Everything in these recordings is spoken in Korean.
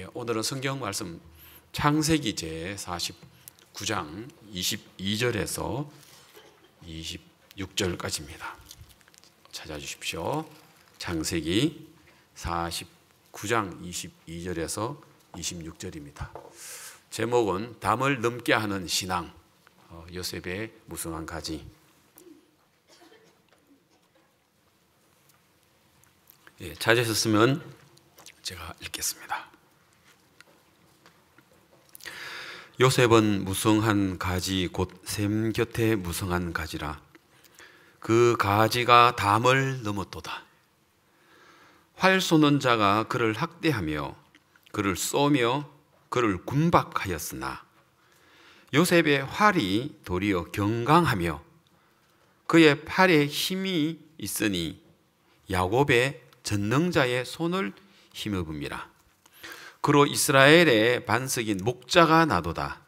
오늘은 성경 말씀 창세기 제 49장 22절에서 26절까지입니다. 찾아주십시오. 창세기 49장 22절에서 26절입니다. 제목은 담을 넘게 하는 신앙, 요셉의 무성한 가지. 찾으셨으면 제가 읽겠습니다. 요셉은 무성한 가지 곧 샘 곁에 무성한 가지라. 그 가지가 담을 넘었도다. 활 쏘는 자가 그를 학대하며 그를 쏘며 그를 군박하였으나 요셉의 활이 도리어 경강하며 그의 팔에 힘이 있으니 야곱의 전능자의 손을 힘입음이라. 그로 이스라엘의 반석인 목자가 나도다.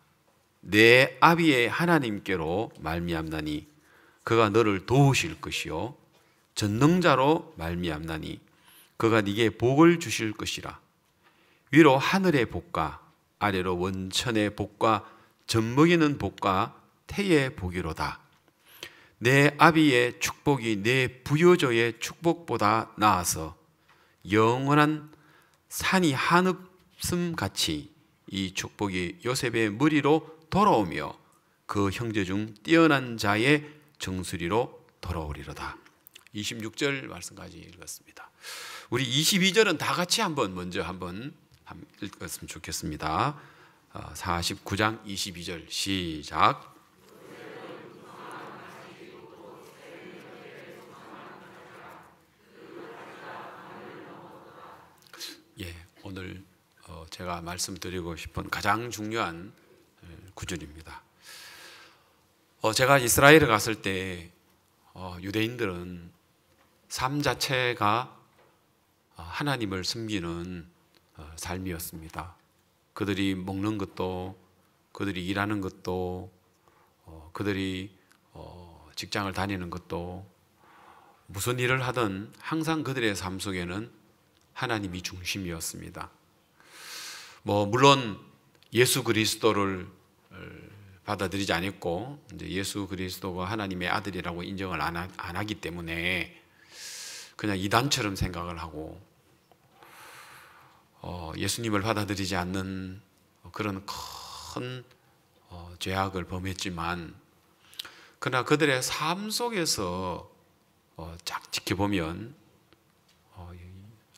내 아비의 하나님께로 말미암나니 그가 너를 도우실 것이요 전능자로 말미암나니 그가 네게 복을 주실 것이라. 위로 하늘의 복과 아래로 원천의 복과 젖먹이는 복과 태의 복이로다. 내 아비의 축복이 내 부여조의 축복보다 나아서 영원한 산이 한없음같이 이 축복이 요셉의 머리로 돌아오며 그 형제 중 뛰어난 자의 정수리로 돌아오리로다. 26절 말씀까지 읽었습니다. 우리 22절은 다 같이 먼저 읽었으면 좋겠습니다. 49장 22절 시작. 오늘 제가 말씀드리고 싶은 가장 중요한 구절입니다. 제가 이스라엘에 갔을 때 유대인들은 삶 자체가 하나님을 섬기는 삶이었습니다. 그들이 먹는 것도, 그들이 일하는 것도, 그들이 직장을 다니는 것도, 무슨 일을 하든 항상 그들의 삶 속에는 하나님이 중심이었습니다. 물론 예수 그리스도를 받아들이지 않았고 이제 예수 그리스도가 하나님의 아들이라고 인정을 안 하기 때문에 그냥 이단처럼 생각을 하고 예수님을 받아들이지 않는 그런 큰 죄악을 범했지만, 그러나 그들의 삶 속에서 쫙 지켜보면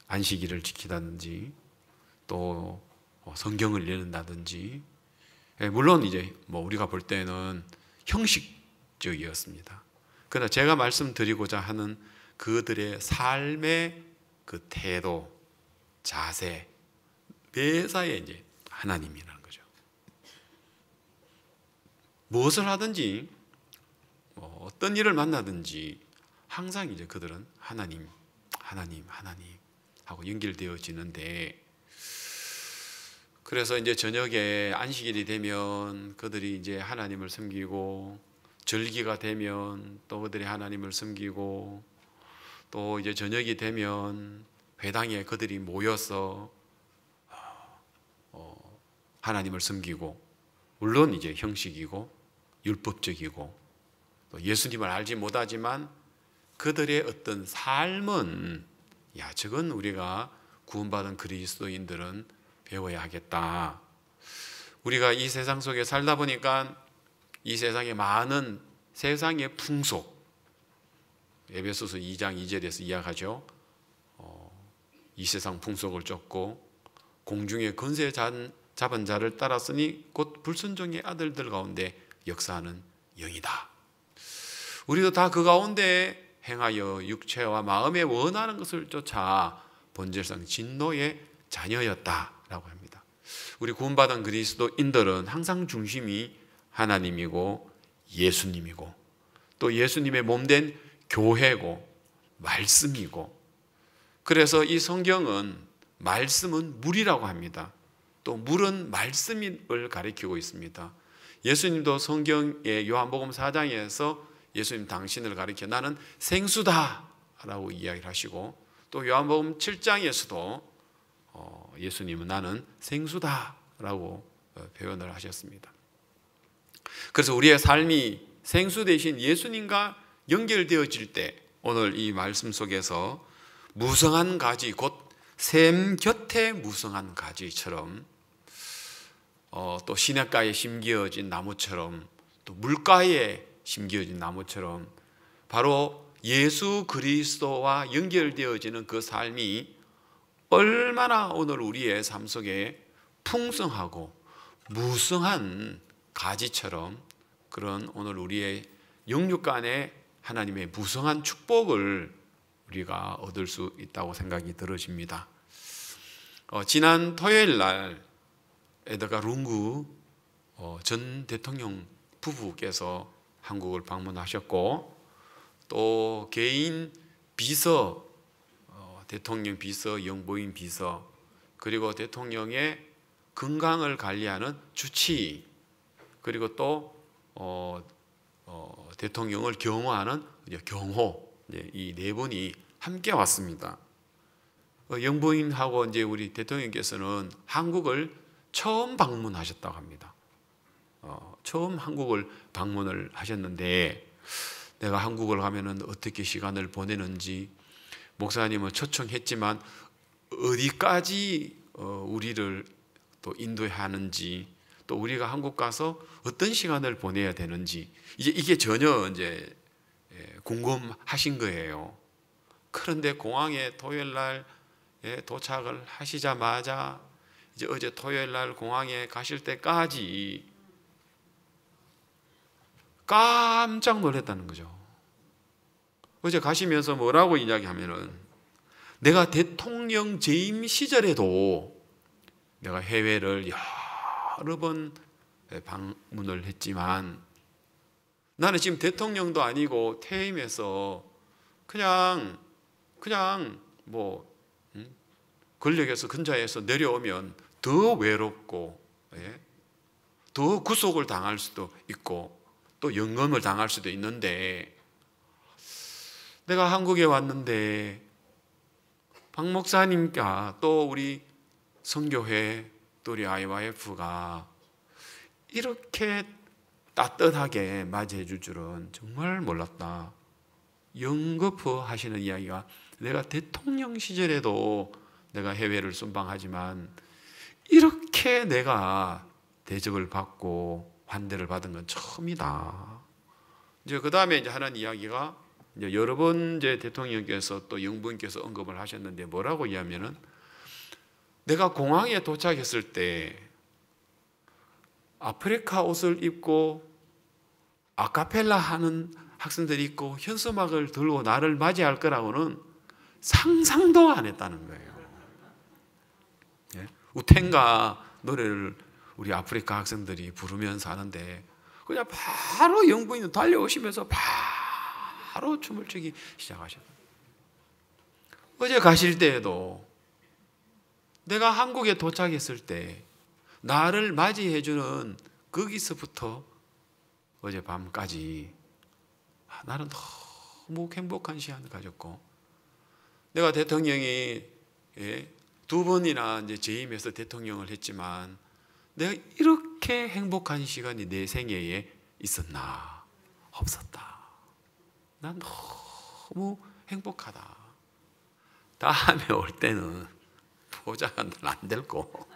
안식일을 지키다든지 또 성경을 읽는다든지, 물론 이제 우리가 볼 때는 형식적이었습니다. 그러나 제가 말씀드리고자 하는 그들의 삶의 그 태도, 자세, 매사에 이제 하나님이라는 거죠. 무엇을 하든지 어떤 일을 만나든지 항상 이제 그들은 하나님 하고 연결되어지는데, 그래서 이제 저녁에 안식일이 되면 그들이 이제 하나님을 섬기고, 절기가 되면 또 그들이 하나님을 섬기고, 또 이제 저녁이 되면 회당에 그들이 모여서 하나님을 섬기고, 물론 이제 형식이고 율법적이고 또 예수님을 알지 못하지만 그들의 어떤 삶은 저건 우리가 구원받은 그리스도인들은 배워야 하겠다. 우리가 이 세상 속에 살다 보니까 이 세상에 많은 세상의 풍속, 에베소서 2장 2절에서 이야기하죠. 이 세상 풍속을 쫓고 공중의 권세 잡은 자를 따랐으니 곧 불순종의 아들들 가운데 역사하는 영이다. 우리도 다 그 가운데 행하여 육체와 마음에 원하는 것을 쫓아 본질상 진노의 자녀였다라고 합니다. 우리 구원받은 그리스도인들은 항상 중심이 하나님이고 예수님이고 또 예수님의 몸된 교회고 말씀이고, 그래서 이 성경은 말씀은 물이라고 합니다. 또 물은 말씀을 가리키고 있습니다. 예수님도 성경의 요한복음 4장에서 예수님 당신을 가리켜 나는 생수다 라고 이야기를 하시고, 또 요한복음 7장에서도 예수님은 나는 생수다라고 표현을 하셨습니다. 그래서 우리의 삶이 생수 대신 예수님과 연결되어질 때 오늘 이 말씀 속에서 무성한 가지, 곧 샘 곁에 무성한 가지처럼 또 시냇가에 심겨진 나무처럼 또 물가에 심겨진 나무처럼 바로 예수 그리스도와 연결되어지는 그 삶이 얼마나 오늘 우리의 삶 속에 풍성하고 무성한 가지처럼 그런 오늘 우리의 영육 간의 하나님의 무성한 축복을 우리가 얻을 수 있다고 생각이 들어집니다. 지난 토요일 날 에드가 룽구 전 대통령 부부께서 한국을 방문하셨고 또 개인 비서, 대통령 비서, 영부인 비서, 그리고 대통령의 건강을 관리하는 주치의, 그리고 또 대통령을 경호하는 경호, 이 네 분이 함께 왔습니다. 영부인하고 이제 우리 대통령께서는 한국을 처음 방문하셨다고 합니다. 처음 한국을 방문을 하셨는데 내가 한국을 가면은 어떻게 시간을 보내는지, 목사님은 초청했지만 어디까지 우리를 또 인도해야 하는지, 또 우리가 한국 가서 어떤 시간을 보내야 되는지 이게 전혀 이제 궁금하신 거예요. 그런데 공항에 토요일 날 도착을 하시자마자 이제 어제 토요일 날 공항에 가실 때까지 깜짝 놀랐다는 거죠. 어제 가시면서 뭐라고 이야기하면은 내가 대통령 재임 시절에도 내가 해외를 여러 번 방문을 했지만 나는 지금 대통령도 아니고 퇴임해서 그냥 뭐 권력에서 근자에서 내려오면 더 외롭고 더 구속을 당할 수도 있고 또 연금을 당할 수도 있는데 내가 한국에 왔는데 박 목사님과 또 우리 선교회 또 우리 IYF가 이렇게 따뜻하게 맞이해 줄 줄은 정말 몰랐다. 연거푸 하시는 이야기가 내가 대통령 시절에도 내가 해외를 순방하지만 이렇게 내가 대접을 받고 환대를 받은 건 처음이다. 이제 그 다음에 이제 하는 이야기가 이제 여러 번 이제 대통령께서 또 영부인께서 언급을 하셨는데 뭐라고 이야기하면은 내가 공항에 도착했을 때 아프리카 옷을 입고 아카펠라 하는 학생들이 있고 현수막을 들고 나를 맞이할 거라고는 상상도 안 했다는 거예요. 우텐가 노래를 우리 아프리카 학생들이 부르면서 하는데 그냥 바로 영부인은 달려오시면서 바로 춤을 추기 시작하셨어요. 어제 가실 때에도 내가 한국에 도착했을 때 나를 맞이해주는 거기서부터 어젯밤까지 나는 너무 행복한 시간을 가졌고 내가 대통령이 두 번이나 이제 재임해서 대통령을 했지만 내가 이렇게 행복한 시간이 내 생애에 있었나? 없었다. 난 너무 행복하다. 다음에 올 때는 보좌관 안 될고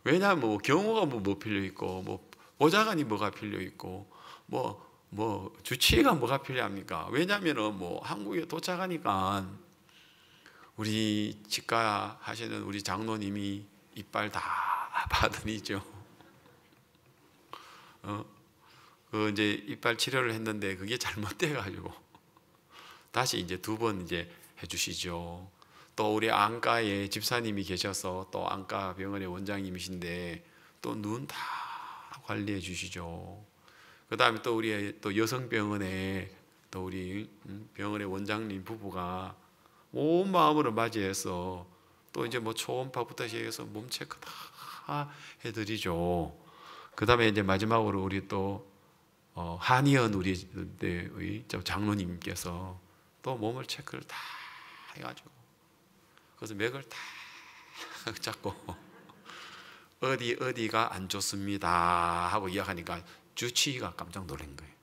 왜냐하면 뭐 경호가 뭐 필요 있고 뭐 보좌관이 뭐가 필요 있고 뭐 주치의가 뭐가 필요합니까? 왜냐하면은 뭐 한국에 도착하니까 우리 치과 하시는 우리 장로님이 이빨 다 받으니죠. 그 이제 이빨 치료를 했는데 그게 잘못돼가지고 다시 이제 두 번 이제 해주시죠. 또 우리 안과에 집사님이 계셔서 또 안과 병원의 원장님이신데 또 눈 다 관리해 주시죠. 그 다음에 또 우리 또 여성병원에 또 우리 병원의 원장님 부부가 온 마음으로 맞이해서 또 이제 뭐 초음파부터 시작해서 몸 체크 다 해드리죠. 그 다음에 이제 마지막으로 우리 또 한의원 우리 장로님께서 또 몸을 체크를 다 해가지고 그래서 맥을 딱 잡고 어디가 안 좋습니다 하고 이야기하니까 주치의가 깜짝 놀란 거예요.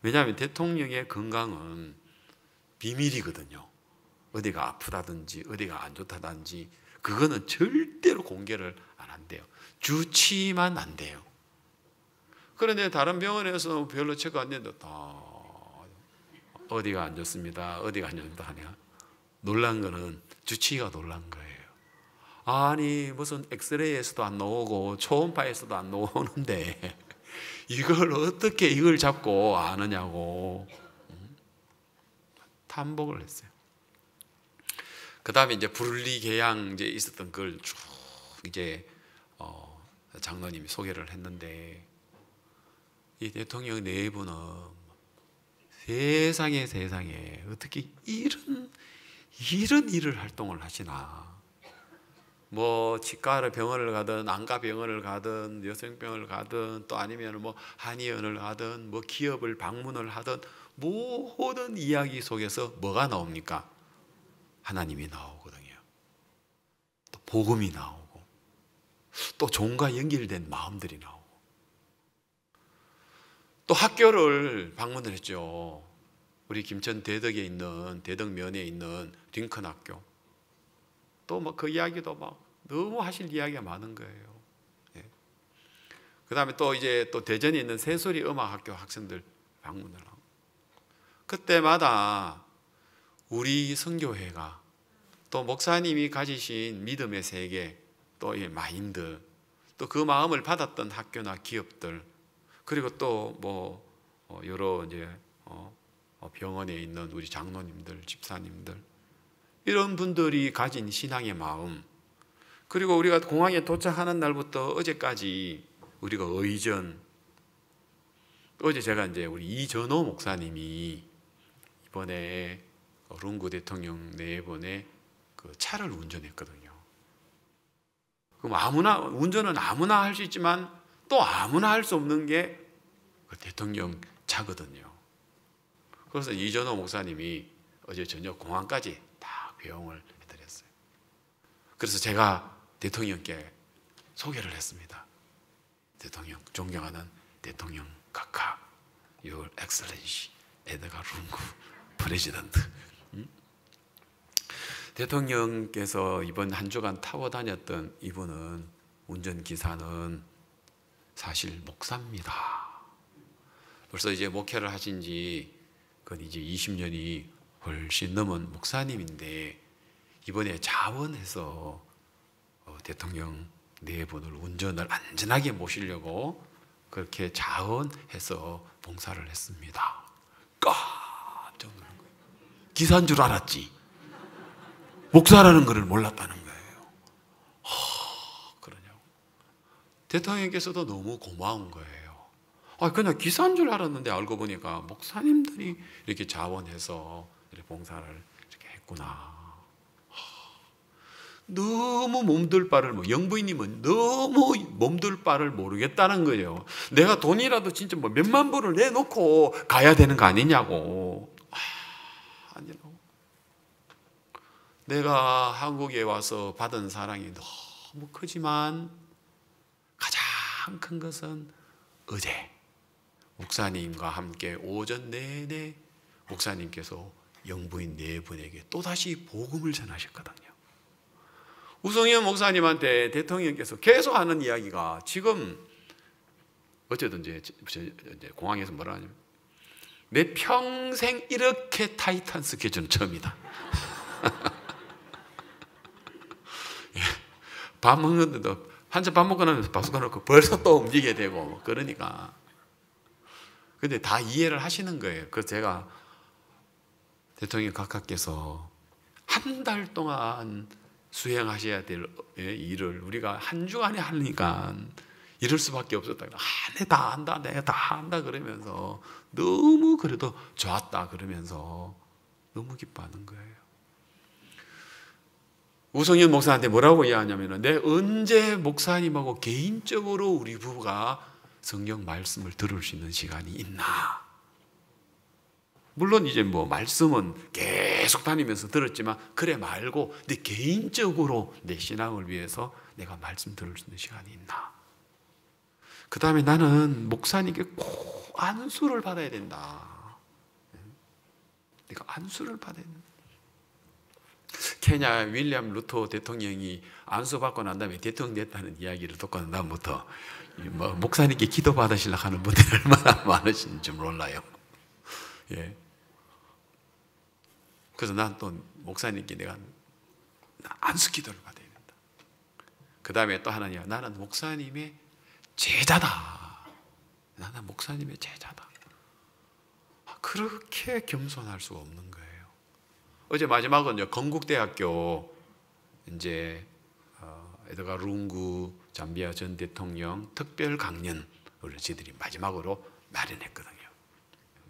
왜냐하면 대통령의 건강은 비밀이거든요. 어디가 아프다든지 어디가 안 좋다든지 그거는 절대로 공개를 안 한대요. 주치의만 안 돼요. 그런데 다른 병원에서 별로 체크 안 했는데 어디가 안 좋습니다, 어디가 안 좋습니다 하냐. 놀란 거는 주치의가 놀란 거예요. 아니 무슨 엑스레이에서도 안 나오고 초음파에서도 안 나오는데 이걸 어떻게 이걸 잡고 아느냐고 탐복을 했어요. 그 다음에 이제 분리개양 이제 있었던 걸 쭉 이제 장로님이 소개를 했는데, 이 대통령 내부는 세상에 어떻게 이런 일을 활동을 하시나. 뭐 치과를 병원을 가든 안과 병원을 가든 여성병원을 가든 또 아니면 뭐 한의원을 가든 뭐 기업을 방문을 하든 모든 이야기 속에서 뭐가 나옵니까? 하나님이 나오거든요. 또 복음이 나오고 또 종과 연결된 마음들이 나오고, 또 학교를 방문을 했죠. 우리 김천 대덕에 있는 대덕면에 있는 링컨 학교. 또 뭐 그 이야기도 막 너무 하실 이야기가 많은 거예요. 예. 그 다음에 또 이제 또 대전에 있는 새소리 음악학교 학생들 방문을 하고, 그때마다 우리 선교회가 또 목사님이 가지신 믿음의 세계, 또 이 마인드, 또 그 마음을 받았던 학교나 기업들, 그리고 또 뭐 여러 이제 병원에 있는 우리 장로님들, 집사님들, 이런 분들이 가진 신앙의 마음, 그리고 우리가 공항에 도착하는 날부터 어제까지 우리가 의전, 어제 제가 이제 우리 이전호 목사님이 이번에 룽구 대통령 내번에 그 차를 운전했거든요. 그럼 아무나, 운전은 아무나 할 수 있지만 또 아무나 할 수 없는 게 그 대통령 차거든요. 그래서 이전호 목사님이 어제 저녁 공항까지 다 배웅을 해드렸어요. 그래서 제가 대통령께 소개를 했습니다. 대통령, 존경하는 대통령 각하, Your Excellency 에드가 룽구 프레지던트. 대통령께서 이번 한 주간 타고 다녔던 이분은, 운전기사는 사실 목사입니다. 벌써 이제 목회를 하신 지 그건 이제 20년이 훨씬 넘은 목사님인데, 이번에 자원해서 대통령 네 분을 운전을 안전하게 모시려고 그렇게 자원해서 봉사를 했습니다. 깜짝 놀란 거예요. 기사인 줄 알았지 목사라는 것을 몰랐다는 거예요. 그러냐고. 대통령께서도 너무 고마운 거예요. 그냥 기사인 줄 알았는데 알고 보니까 목사님들이 이렇게 자원해서 이렇게 봉사를 이렇게 했구나. 너무 몸둘 바를, 영부인님은 너무 몸둘 바를 모르겠다는 거예요. 내가 돈이라도 진짜 뭐 몇만 불을 내놓고 가야 되는 거 아니냐고. 아니라고. 내가 한국에 와서 받은 사랑이 너무 크지만 가장 큰 것은 어제 목사님과 함께 오전 내내 목사님께서 영부인 네 분에게 또다시 복음을 전하셨거든요. 우성현 목사님한테 대통령께서 계속 하는 이야기가, 지금 어쨌든 이제 공항에서 뭐라 하냐면, 내 평생 이렇게 타이트한 스케줄은 처음이다. 밥 먹는데도 한참 밥 먹고 나면 박수가 놓고 벌써 또 움직이게 되고 그러니까. 근데 다 이해를 하시는 거예요. 그래서 제가 대통령 각하께서 한 달 동안 수행하셔야 될 일을 우리가 한 주간에 하니까 이럴 수밖에 없었다. 내 다 한다, 내가 다 한다 그러면서 너무 그래도 좋았다 그러면서 너무 기뻐하는 거예요. 우성현 목사한테 뭐라고 이야기하냐면, 내 언제 목사님하고 개인적으로 우리 부부가 성경 말씀을 들을 수 있는 시간이 있나? 물론 이제 뭐 말씀은 계속 다니면서 들었지만 그래 말고 내 개인적으로 내 신앙을 위해서 내가 말씀 들을 수 있는 시간이 있나? 그 다음에 나는 목사님께 꼭 안수를 받아야 된다. 내가 안수를 받아야 된다. 케냐 윌리엄 루터 대통령이 안수받고 난 다음에 대통령 됐다는 이야기를 듣고 난 다음부터 뭐 목사님께 기도 받으시려고 하는 분들이 얼마나 많으신지 몰라요. 예. 그래서 난 또 목사님께 내가 안수 기도를 받아야 된다. 그 다음에 또 하나냐, 나는 목사님의 제자다. 나는 목사님의 제자다. 그렇게 겸손할 수가 없는 거예요. 어제 마지막은 건국대학교 이제 에드가 룽구 잠비아 전 대통령 특별 강연을 저희들이 마지막으로 마련했거든요.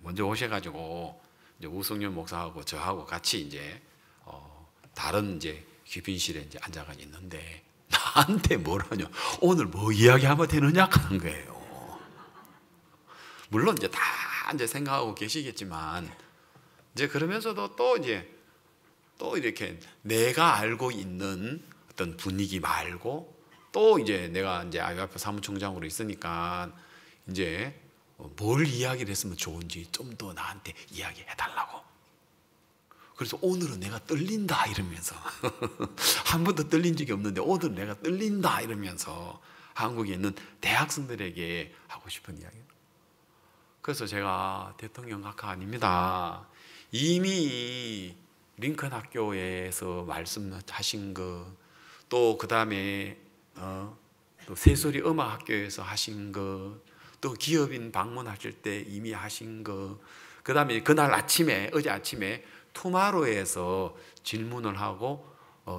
먼저 오셔가지고 이제 우성윤 목사하고 저하고 같이 이제 다른 이제 귀빈실에 이제 앉아가 있는데 나한테 뭐라냐? 오늘 뭐 이야기하면 되느냐 하는 거예요. 물론 이제 다 이제 생각하고 계시겠지만 이제 그러면서도 또 이렇게 내가 알고 있는 어떤 분위기 말고 또 이제 내가 이제 IOF 사무총장으로 있으니까 이제 뭘 이야기를 했으면 좋은지 좀 더 나한테 이야기해 달라고. 그래서 오늘은 내가 떨린다 이러면서 한 번도 떨린 적이 없는데 오늘 내가 떨린다 이러면서 한국에 있는 대학생들에게 하고 싶은 이야기. 그래서 제가 대통령 각하 아닙니다. 이미 링컨 학교에서 말씀하신 거, 또 그 다음에 또 새소리 음악 학교에서 하신 거, 또 기업인 방문하실 때 이미 하신 거, 그 다음에 그날 아침에 어제 아침에 투마로에서 질문을 하고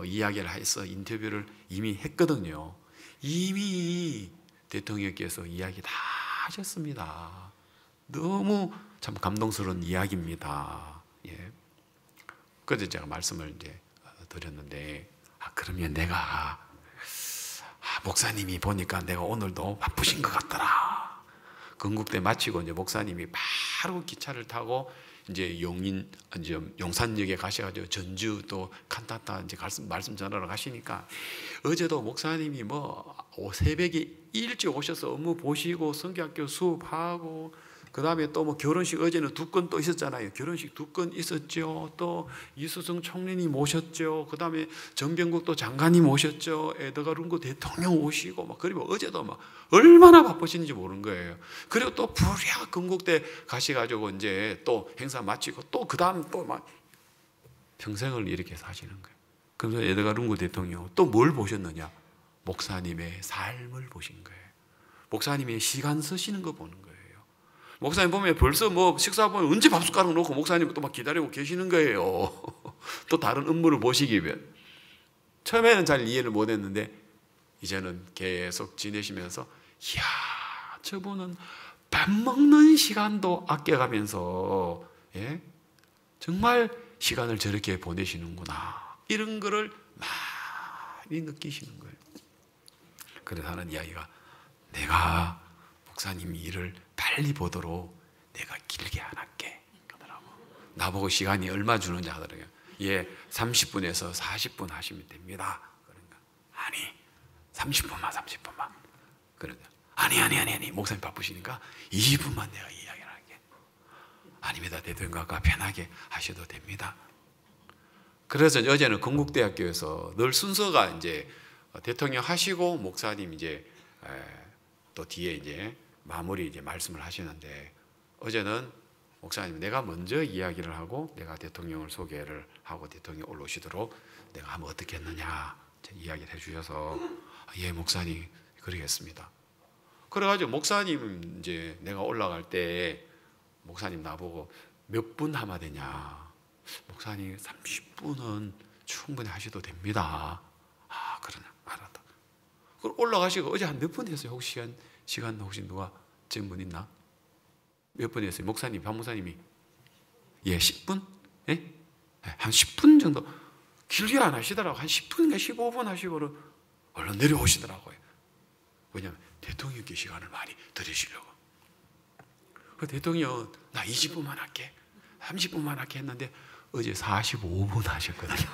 이야기를 해서 인터뷰를 이미 했거든요. 이미 대통령께서 이야기 다 하셨습니다. 너무 참 감동스러운 이야기입니다. 예. 그래서 제가 말씀을 이제 드렸는데, 그러면 내가 목사님이 보니까 내가 오늘도 바쁘신 것 같더라. 건국대 마치고 이제 목사님이 바로 기차를 타고 이제 용산역에 가셔가지고 전주 또 칸타타 이제 말씀 전하러 가시니까 어제도 목사님이 뭐 새벽에 일찍 오셔서 업무 보시고 성경학교 수업하고 그 다음에 또 뭐 결혼식 어제는 2건 또 있었잖아요. 결혼식 2건 있었죠. 또 이수성 총리님 모셨죠. 그 다음에 정병국 또 장관님 모셨죠. 에드가 룽구 대통령 오시고 막 그리고 어제도 막 얼마나 바쁘신지 모르는 거예요. 그리고 또 부랴 건국대 가셔가지고 이제 또 행사 마치고 또 그 다음 또 막 평생을 이렇게 사시는 거예요. 그래서 에드가 룽구 대통령 또 뭘 보셨느냐? 목사님의 삶을 보신 거예요. 목사님의 시간 쓰시는 거 보는 거예요. 목사님 보면 벌써 뭐 식사 보면 언제 밥숟가락 놓고 목사님 또 막 기다리고 계시는 거예요. 또 다른 업무를 보시기 위해. 처음에는 잘 이해를 못 했는데 이제는 계속 지내시면서 이야, 저분은 밥 먹는 시간도 아껴가면서 예? 정말 시간을 저렇게 보내시는구나. 이런 거를 많이 느끼시는 거예요. 그래서 하는 이야기가 내가 목사님 일을 빨리 보도록 내가 길게 안 할게. 그러더라고. 나보고 시간이 얼마 주는지 하더라고요. 예, 30분에서 40분 하시면 됩니다. 그러니까 아니, 30분만. 그러니까 아니. 목사님 바쁘시니까 20분만 내가 이야기를 할게. 아닙니다. 대통령과 편하게 하셔도 됩니다. 그래서 어제는 건국대학교에서 늘 순서가 이제 대통령 하시고 목사님 이제 또 뒤에 이제 마무리 이제 말씀을 하시는데 어제는 목사님 내가 먼저 이야기를 하고 내가 대통령을 소개를 하고 대통령이 올라오시도록 내가 하면 어떻게 했느냐 이야기를 해주셔서 예 목사님 그러겠습니다. 그래가지고 목사님 이제 내가 올라갈 때 목사님 나보고 몇 분 하면 되냐? 목사님 30분은 충분히 하셔도 됩니다. 그러냐 알았다. 그럼 올라가시고 어제 한 몇 분 했어요? 혹시 시간 혹시 누가 질문 있나? 몇 분 했어요? 목사님, 박목사님이 예 10분? 예? 한 10분 정도 길게 안 하시더라고. 한 10분인가 15분 하시고 얼른 내려오시더라고요. 왜냐하면 대통령께 시간을 많이 들이시려고. 그 대통령 나 20분만 할게. 30분만 할게 했는데 어제 45분 하셨거든요.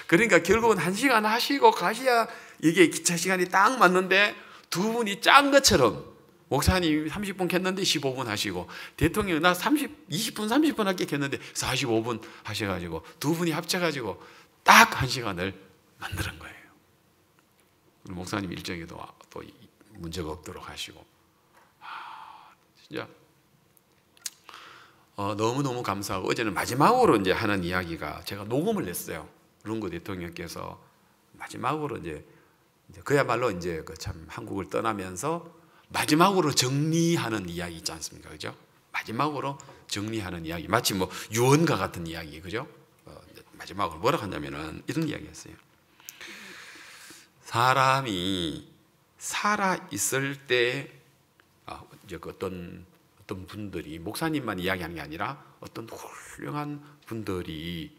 그러니까 결국은 1시간 하시고 가셔야 이게 기차 시간이 딱 맞는데 두 분이 짠 것처럼 목사님 30분 켰는데 15분 하시고 대통령 나 20분 30분 할게 켰는데 45분 하셔가지고 두 분이 합쳐가지고 딱 1시간을 만드는 거예요. 목사님 일정에도 또 문제가 없도록 하시고 진짜 너무너무 감사하고 어제는 마지막으로 이제 하는 이야기가 제가 녹음을 냈어요. 룽구 대통령께서 마지막으로 이제 그야말로 이제 그 참 한국을 떠나면서 마지막으로 정리하는 이야기 있지 않습니까? 그죠? 마지막으로 정리하는 이야기. 마치 뭐 유언과 같은 이야기. 그죠? 마지막으로 뭐라고 하냐면은 이런 이야기였어요. 사람이 살아있을 때 이제 어떤 분들이 목사님만 이야기하는 게 아니라 어떤 훌륭한 분들이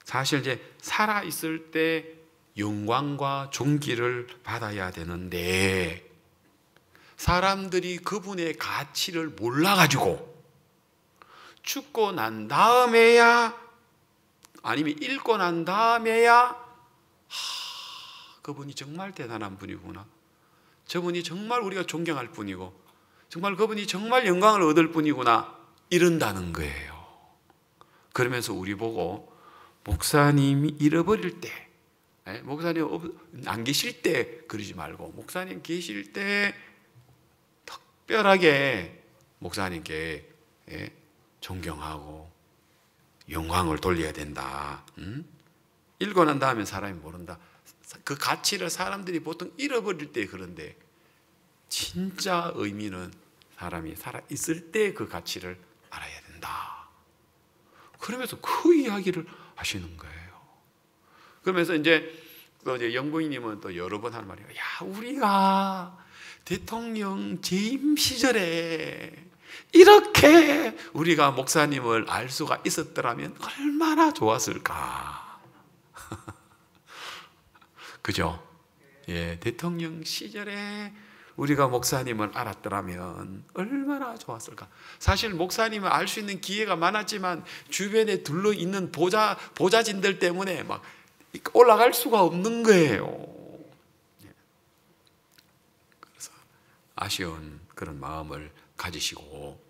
사실 이제 살아있을 때 영광과 존귀를 받아야 되는데 사람들이 그분의 가치를 몰라가지고 죽고 난 다음에야 아니면 읽고 난 다음에야 그분이 정말 대단한 분이구나. 저분이 정말 우리가 존경할 분이고 정말 그분이 정말 영광을 얻을 분이구나 이런다는 거예요. 그러면서 우리 보고 목사님이 잃어버릴 때 목사님 안 계실 때 그러지 말고 목사님 계실 때 특별하게 목사님께 존경하고 영광을 돌려야 된다. 읽고 난 다음에 사람이 모른다. 그 가치를 사람들이 보통 잃어버릴 때 그런데 진짜 의미는 사람이 살아있을 때 그 가치를 알아야 된다. 그러면서 그 이야기를 하시는 거예요. 그러면서 또 이제 영부인님은 또 여러 번 하는 말이에요. 야, 우리가 대통령 재임 시절에 이렇게 우리가 목사님을 알 수가 있었더라면 얼마나 좋았을까. 그죠? 예, 대통령 시절에 우리가 목사님을 알았더라면 얼마나 좋았을까. 사실 목사님을 알 수 있는 기회가 많았지만 주변에 둘러 있는 보좌진들 때문에 막 올라갈 수가 없는 거예요. 그래서 아쉬운 그런 마음을 가지시고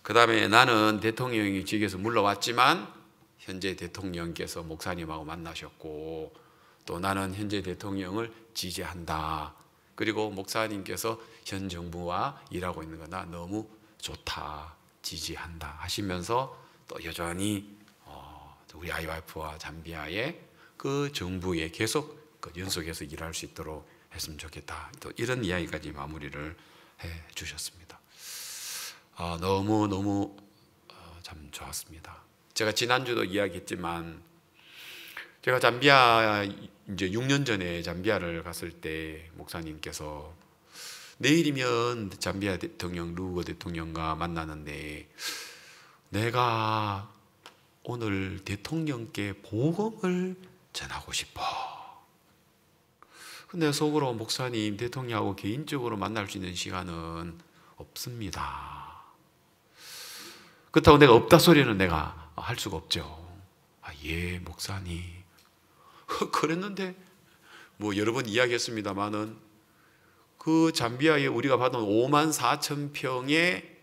그 다음에 나는 대통령이 직에서 물러왔지만 현재 대통령께서 목사님하고 만나셨고 또 나는 현재 대통령을 지지한다. 그리고 목사님께서 현 정부와 일하고 있는 거 나 너무 좋다, 지지한다 하시면서 또 여전히 우리 IYF와 잠비아의 그 정부에 계속 연속해서 일할 수 있도록 했으면 좋겠다. 또 이런 이야기까지 마무리를 해 주셨습니다. 너무 참 좋았습니다. 제가 지난주도 이야기했지만 제가 잠비아 이제 6년 전에 잠비아를 갔을 때 목사님께서 내일이면 잠비아 대통령 루거 대통령과 만나는데 내가 오늘 대통령께 복음을 전하고 싶어. 근데 속으로 목사님 대통령하고 개인적으로 만날 수 있는 시간은 없습니다. 그렇다고 내가 없다 소리는 내가 할 수가 없죠. 예 목사님. 그랬는데 뭐 여러 번 이야기했습니다마는 그 잠비아에 우리가 받은 5만 4천 평의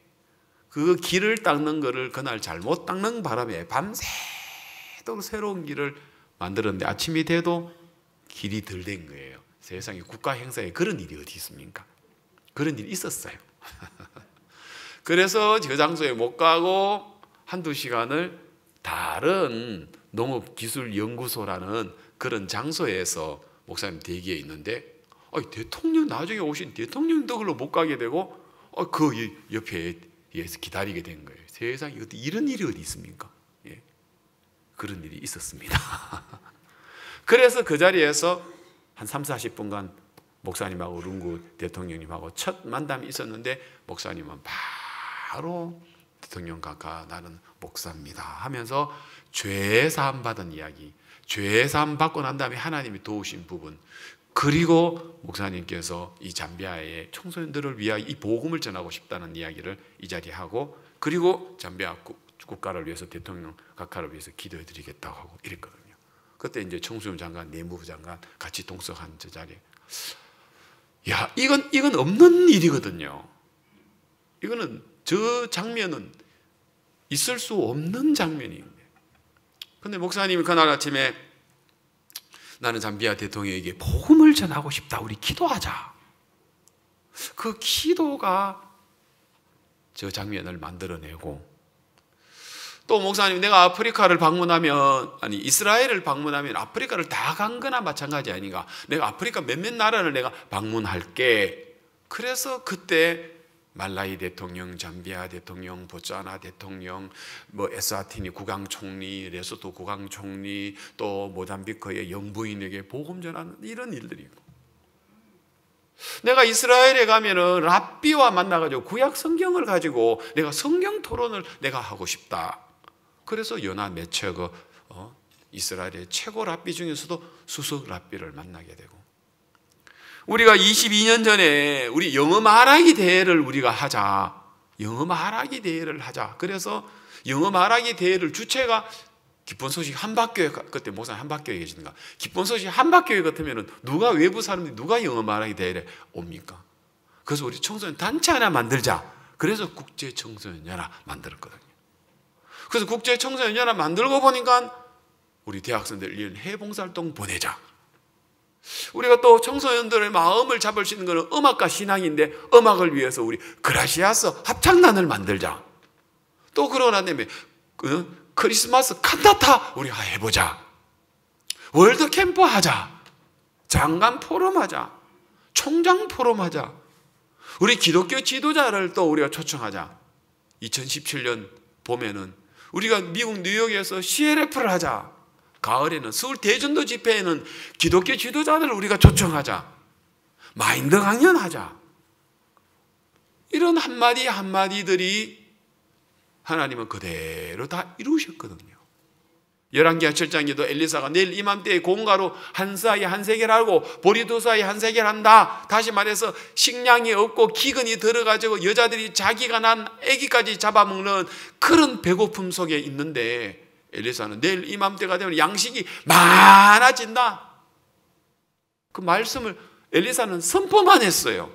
그 길을 닦는 거를 그날 잘못 닦는 바람에 밤새도록 새로운 길을 만들었는데 아침이 돼도 길이 덜 된 거예요. 세상에 국가 행사에 그런 일이 어디 있습니까? 그런 일이 있었어요. 그래서 그 장소에 못 가고 한두 시간을 다른 농업기술연구소라는 그런 장소에서 목사님 대기에 있는데 대통령 나중에 오신 대통령 덕으로 못 가게 되고 그 옆에 기다리게 된 거예요. 세상에 이런 일이 어디 있습니까? 예. 그런 일이 있었습니다. 그래서 그 자리에서 한 3, 40분간 목사님하고 룽구 대통령님하고 첫 만남이 있었는데 목사님은 바로 대통령 가까 나는 목사입니다 하면서 죄사함 받은 이야기, 죄사함 받고 난 다음에 하나님이 도우신 부분, 그리고 목사님께서 이 잠비아의 청소년들을 위하여 이 복음을 전하고 싶다는 이야기를 이 자리에 하고 그리고 잠비아 국가를 위해서 대통령 각하를 위해서 기도해 드리겠다고 하고 이랬거든요. 그때 이제 청소년 장관, 내무부 장관 같이 동석한 저 자리에, 야, 이건 없는 일이거든요. 이거는 저 장면은 있을 수 없는 장면입니다. 근데 목사님이 그날 아침에 나는 잠비아 대통령에게 복음을 전하고 싶다. 우리 기도하자. 그 기도가 저 장면을 만들어내고, 또 목사님, 내가 아프리카를 방문하면, 아니 이스라엘을 방문하면 아프리카를 다 간 거나 마찬가지 아닌가. 내가 아프리카 몇몇 나라를 내가 방문할게. 그래서 그때 말라이 대통령, 잠비아 대통령, 보츠와나 대통령, 뭐 에스와티니 국왕총리, 레소토 국왕총리, 또 모잠비크의 영부인에게 복음 전하는 이런 일들이고, 내가 이스라엘에 가면은 랍비와 만나가지고 구약 성경을 가지고 내가 성경 토론을 내가 하고 싶다. 그래서 요나 메처그 이스라엘의 최고 랍비 중에서도 수석 랍비를 만나게 되고, 우리가 22년 전에 우리 영어 말하기 대회를 우리가 하자. 영어 말하기 대회를 하자. 그래서 영어 말하기 대회를 주체가 기쁜 소식 한박교회, 그때 목사님 한박교회 계시는가? 기쁜 소식 한박교회 같으면 누가, 외부 사람들이 누가 영어 말하기 대회에 옵니까? 그래서 우리 청소년 단체 하나 만들자. 그래서 국제 청소년 연합 만들었거든요. 그래서 국제 청소년 연합 만들고 보니까 우리 대학생들 1년 해봉사활동 보내자. 우리가 또 청소년들의 마음을 잡을 수 있는 것은 음악과 신앙인데, 음악을 위해서 우리 그라시아스 합창단을 만들자. 또 그러고 난 다음에 크리스마스 칸타타 우리 해보자. 월드 캠프 하자. 장관 포럼 하자. 총장 포럼 하자. 우리 기독교 지도자를 또 우리가 초청하자. 2017년 봄에는 우리가 미국 뉴욕에서 CLF를 하자. 가을에는 서울 대전도 집회에는 기독교 지도자들을 우리가 초청하자. 마인드 강연하자. 이런 한마디 한마디들이 하나님은 그대로 다 이루셨거든요. 열왕기하 7장에도 엘리사가 내일 이맘때에 공가로 한 사이 한 세겔 하고 보리 두 사이 한 세겔 한다. 다시 말해서 식량이 없고 기근이 들어가지고 여자들이 자기가 난 아기까지 잡아먹는 그런 배고픔 속에 있는데, 엘리사는 내일 이맘때가 되면 양식이 많아진다. 그 말씀을 엘리사는 선포만 했어요.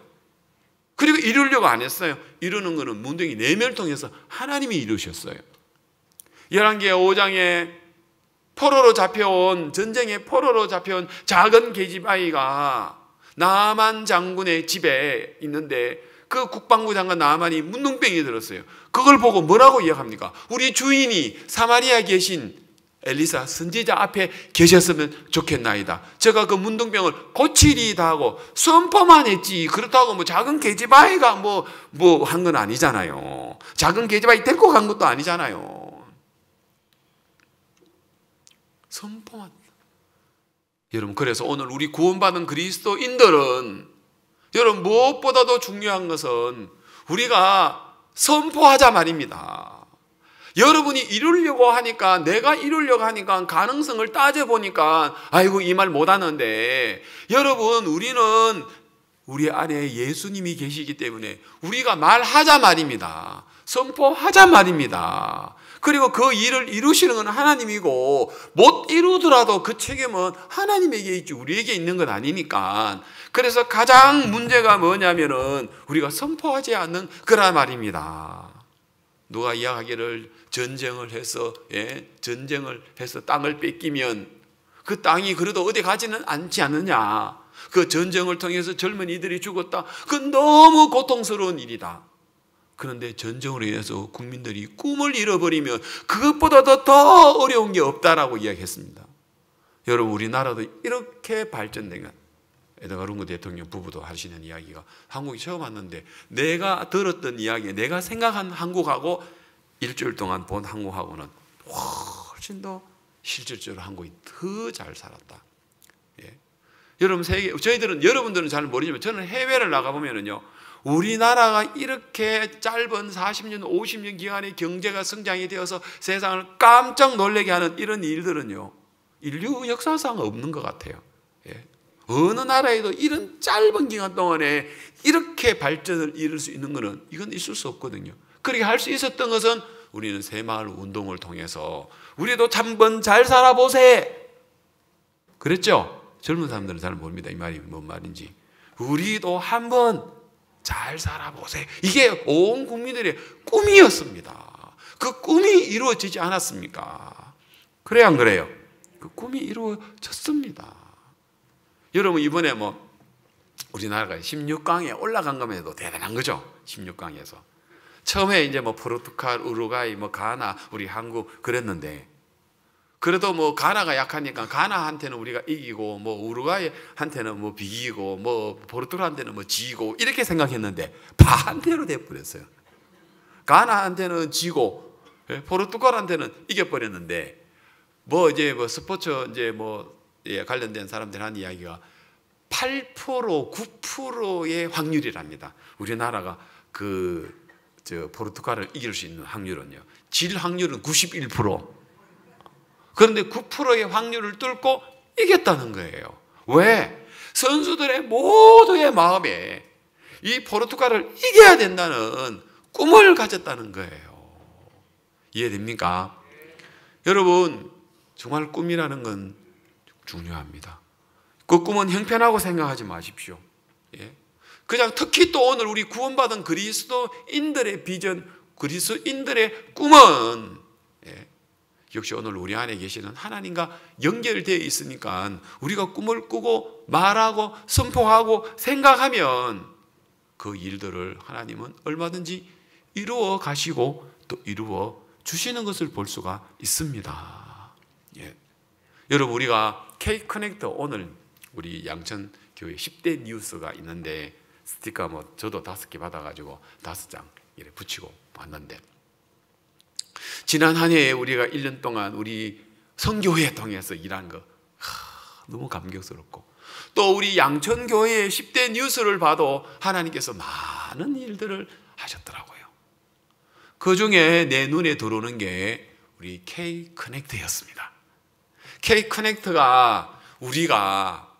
그리고 이루려고 안 했어요. 이루는 것은 문둥이 4명을 통해서 하나님이 이루셨어요. 열왕기하 5장에 포로로 잡혀온, 전쟁에 포로로 잡혀온 작은 계집아이가 나만 장군의 집에 있는데, 그 국방부 장관 나만이 문둥병이 들었어요. 그걸 보고 뭐라고 이야기합니까? 우리 주인이 사마리아에 계신 엘리사 선지자 앞에 계셨으면 좋겠나이다. 제가 그 문둥병을 고치리이다 하고 선포만 했지, 그렇다고 뭐 작은 계집아이가 뭐 한 건 아니잖아요. 작은 계집아이 데리고 간 것도 아니잖아요. 선포만. 여러분, 그래서 오늘 우리 구원받은 그리스도인들은, 여러분, 무엇보다도 중요한 것은 우리가 선포하자 말입니다. 여러분이 이루려고 하니까, 내가 이루려고 하니까 가능성을 따져보니까 아이고 이 말 못하는데, 여러분, 우리는 우리 안에 예수님이 계시기 때문에 우리가 말하자 말입니다. 선포하자 말입니다. 그리고 그 일을 이루시는 건 하나님이고, 못 이루더라도 그 책임은 하나님에게 있지 우리에게 있는 건 아니니까. 그래서 가장 문제가 뭐냐면은 우리가 선포하지 않는 거란 말입니다. 누가 이야기하기를 전쟁을 해서 땅을 뺏기면 그 땅이 그래도 어디 가지는 않지 않느냐. 그 전쟁을 통해서 젊은이들이 죽었다. 그건 너무 고통스러운 일이다. 그런데 전쟁으로 인해서 국민들이 꿈을 잃어버리면 그것보다도 더 어려운 게 없다라고 이야기했습니다. 여러분, 우리나라도 이렇게 발전된 것, 에드가 룽구 대통령 부부도 하시는 이야기가, 한국에 처음 왔는데 내가 들었던 이야기, 내가 생각한 한국하고 일주일 동안 본 한국하고는 훨씬 더 실질적으로 한국이 더 잘 살았다. 예. 여러분, 여러분들은 잘 모르지만 저는 해외를 나가보면은요, 우리나라가 이렇게 짧은 40년, 50년 기간에 경제가 성장이 되어서 세상을 깜짝 놀라게 하는 이런 일들은요, 인류 역사상 없는 것 같아요. 예. 어느 나라에도 이런 짧은 기간 동안에 이렇게 발전을 이룰 수 있는 것은, 이건 있을 수 없거든요. 그렇게 할 수 있었던 것은 우리는 새마을 운동을 통해서 우리도 한번 잘 살아보세 그랬죠? 젊은 사람들은 잘 모릅니다. 이 말이 뭔 말인지. 우리도 한번 잘 살아보세. 이게 온 국민들의 꿈이었습니다. 그 꿈이 이루어지지 않았습니까? 그래요, 안 그래요? 그 꿈이 이루어졌습니다. 여러분, 이번에 우리나라가 16강에 올라간 거면 해도 대단한 거죠. 16강에서. 처음에 이제 포르투갈, 우루과이, 가나, 우리 한국 그랬는데, 그래도 가나가 약하니까 가나한테는 우리가 이기고, 우루과이한테는 비기고, 포르투갈한테는 지고, 이렇게 생각했는데, 반대로 돼버렸어요. 가나한테는 지고, 포르투갈한테는 이겨버렸는데, 스포츠 관련된 사람들 한 이야기가 8%, 9%의 확률이랍니다. 우리나라가 포르투갈을 이길 수 있는 확률은요. 질 확률은 91%. 그런데 9%의 확률을 뚫고 이겼다는 거예요. 왜? 선수들의 모두의 마음에 이 포르투갈을 이겨야 된다는 꿈을 가졌다는 거예요. 이해됩니까? 여러분, 정말 꿈이라는 건 중요합니다. 그 꿈은 형편하고 생각하지 마십시오. 예? 그냥 특히 또 오늘 우리 구원받은 그리스도인들의 비전, 그리스도인들의 꿈은 역시 오늘 우리 안에 계시는 하나님과 연결되어 있으니까 우리가 꿈을 꾸고 말하고 선포하고 생각하면 그 일들을 하나님은 얼마든지 이루어 가시고 또 이루어 주시는 것을 볼 수가 있습니다. 예. 여러분, 우리가 K-커넥터 오늘 우리 양천교회 10대 뉴스가 있는데 스티커 저도 5개 받아가지고 5장 이렇게 붙이고 왔는데, 지난 한 해에 우리가 1년 동안 우리 성교회 통해서 일한 거 너무 감격스럽고, 또 우리 양천교회의 10대 뉴스를 봐도 하나님께서 많은 일들을 하셨더라고요. 그 중에 내 눈에 들어오는 게 우리 K-커넥트였습니다. K-커넥트가 우리가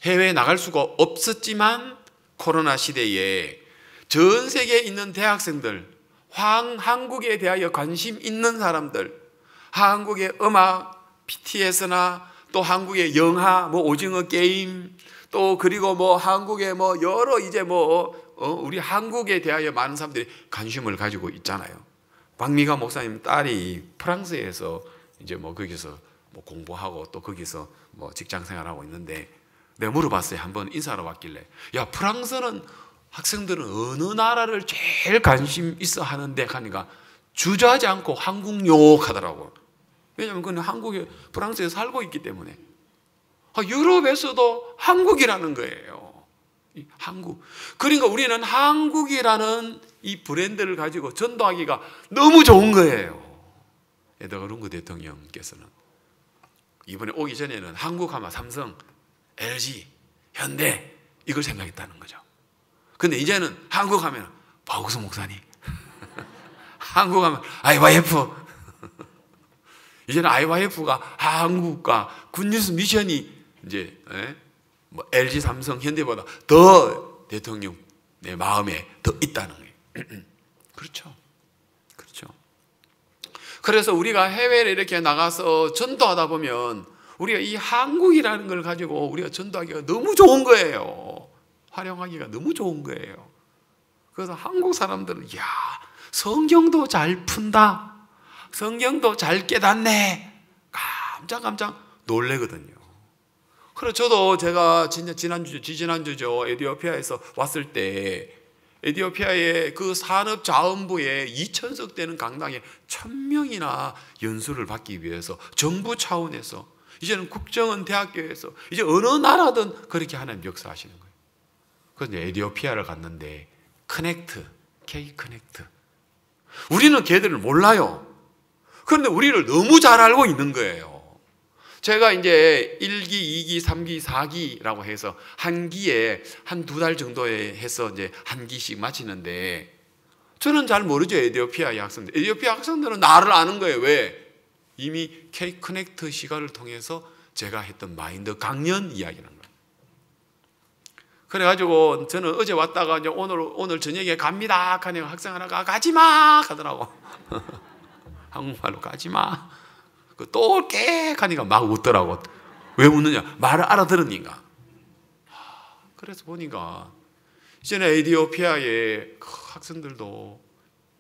해외에 나갈 수가 없었지만 코로나 시대에 전 세계에 있는 대학생들, 한국에 대하여 관심 있는 사람들, 한국의 음악, BTS나 또 한국의 영화, 오징어 게임, 또 그리고 한국의 여러 우리 한국에 대하여 많은 사람들이 관심을 가지고 있잖아요. 박미가 목사님 딸이 프랑스에서 이제 거기서 공부하고 또 거기서 직장 생활하고 있는데, 내가 물어봤어요. 한번 인사하러 왔길래, 야, 프랑스는 학생들은 어느 나라를 제일 관심 있어 하는데 하니까 주저하지 않고 한국 욕하더라고. 왜냐하면 그는 프랑스에 살고 있기 때문에. 유럽에서도 한국이라는 거예요. 한국. 그러니까 우리는 한국이라는 이 브랜드를 가지고 전도하기가 너무 좋은 거예요. 에드가룬그 대통령께서는 이번에 오기 전에는 한국하면 삼성, LG, 현대 이걸 생각했다는 거죠. 근데 이제는 한국하면 박우수 목사님, 한국하면 IYF, 이제는 IYF가 한국과 굿뉴스 미션이 이제 LG, 삼성, 현대보다 더 대통령 내 마음에 더 있다는 거예요. 그렇죠. 그렇죠. 그래서 우리가 해외에 이렇게 나가서 전도하다 보면 우리가 이 한국이라는 걸 가지고 우리가 전도하기가 너무 좋은 거예요. 활용하기가 너무 좋은 거예요. 그래서 한국 사람들은 야, 성경도 잘 푼다, 성경도 잘 깨닫네, 깜짝 놀래거든요. 그래서 제가 지난주죠 에티오피아에서 왔을 때 에티오피아의 그 산업자원부에 2,000석 되는 강당에 1,000명이나 연수를 받기 위해서 정부 차원에서 이제는 국정원 대학교에서 이제 어느 나라든 그렇게 하나님 역사하시는 거예요. 그래서 에티오피아를 갔는데 K-커넥트. 우리는 걔들을 몰라요. 그런데 우리를 너무 잘 알고 있는 거예요. 제가 이제 1기, 2기, 3기, 4기라고 해서 한 기에 한 2달 정도에 해서 이제 한 기씩 마치는데, 저는 잘 모르죠. 에티오피아의 학생들. 에티오피아 학생들은 나를 아는 거예요. 왜? 이미 K-커넥트 시간을 통해서 제가 했던 마인드 강연 이야기라는 거예요. 그래가지고 저는 어제 왔다가 이제 오늘 저녁에 갑니다 하니까 학생 하나가 가지마 하더라고. 한국말로 가지마. 또 올게 하니까 막 웃더라고. 왜 웃느냐? 말을 알아들으니까. 그래서 보니까 이제는 에티오피아의 학생들도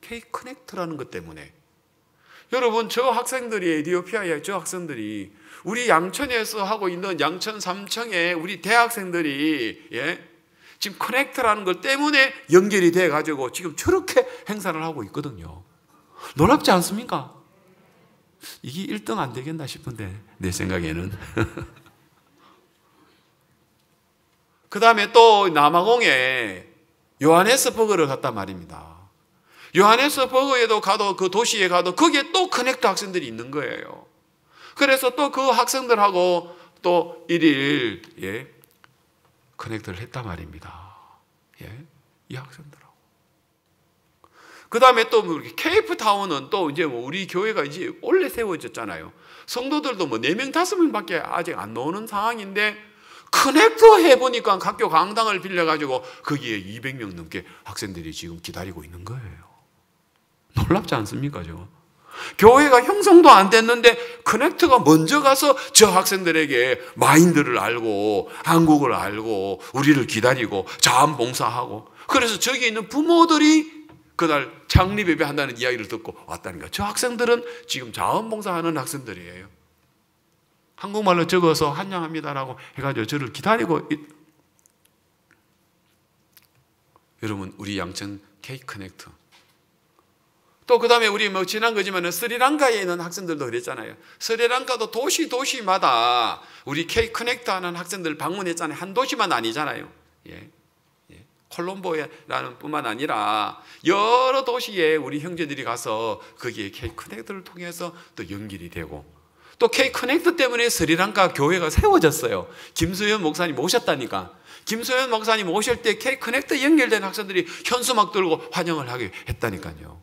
K-커넥트라는 것 때문에, 여러분, 저 학생들이, 에티오피아의 저 학생들이 우리 양천에서 하고 있는 양천 3청에 우리 대학생들이 지금 커넥트라는 것 때문에 연결이 돼 가지고 지금 저렇게 행사를 하고 있거든요. 놀랍지 않습니까? 이게 1등 안 되겠나 싶은데, 내 생각에는. 그 다음에 또 남아공에 요하네스버그를 갔단 말입니다. 요하네스버그에도 가도, 그 도시에 가도 거기에 또 커넥트 학생들이 있는 거예요. 그래서 또 그 학생들하고 또 1일 커넥트를 했단 말입니다. 이 학생들하고. 그 다음에 또 케이프타운은 또 이제 우리 교회가 이제 원래 세워졌잖아요. 성도들도 4명, 5명밖에 아직 안 나오는 상황인데, 커넥터 해보니까 학교 강당을 빌려가지고 거기에 200명 넘게 학생들이 지금 기다리고 있는 거예요. 놀랍지 않습니까, 저거? 교회가 형성도 안 됐는데 커넥터가 먼저 가서 저 학생들에게 마인드를 알고 한국을 알고 우리를 기다리고 자원봉사하고, 그래서 저기 있는 부모들이 그날 창립예배 한다는 이야기를 듣고 왔다니까. 저 학생들은 지금 자원봉사하는 학생들이에요. 한국말로 적어서 환영합니다라고 해가지고 저를 기다리고 여러분, 우리 양천 K-커넥트. 또 그 다음에 우리 지난 거지만 스리랑카에 있는 학생들도 그랬잖아요. 스리랑카도 도시마다 우리 K-커넥트 하는 학생들 방문했잖아요. 한 도시만 아니잖아요. 콜롬보라는 뿐만 아니라 여러 도시에 우리 형제들이 가서 거기에 K-커넥트를 통해서 또 연결이 되고, 또 K-커넥트 때문에 스리랑카 교회가 세워졌어요. 김수현 목사님 오셨다니까. 김수현 목사님 오실 때 K-커넥트 연결된 학생들이 현수막 들고 환영을 하게 했다니까요.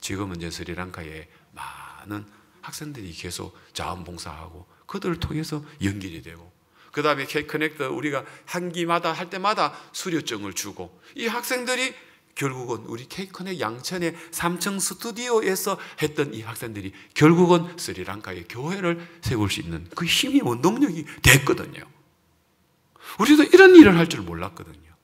지금은 이제 스리랑카에 많은 학생들이 계속 자원봉사하고 그들을 통해서 연결이 되고, 그 다음에 K-커넥트 우리가 한기마다 할 때마다 수료증을 주고, 이 학생들이 결국은 우리 K-커넥트 양천의 3층 스튜디오에서 했던 이 학생들이 결국은 스리랑카의 교회를 세울 수 있는 그 힘이, 원동력이 됐거든요. 우리도 이런 일을 할 줄 몰랐거든요.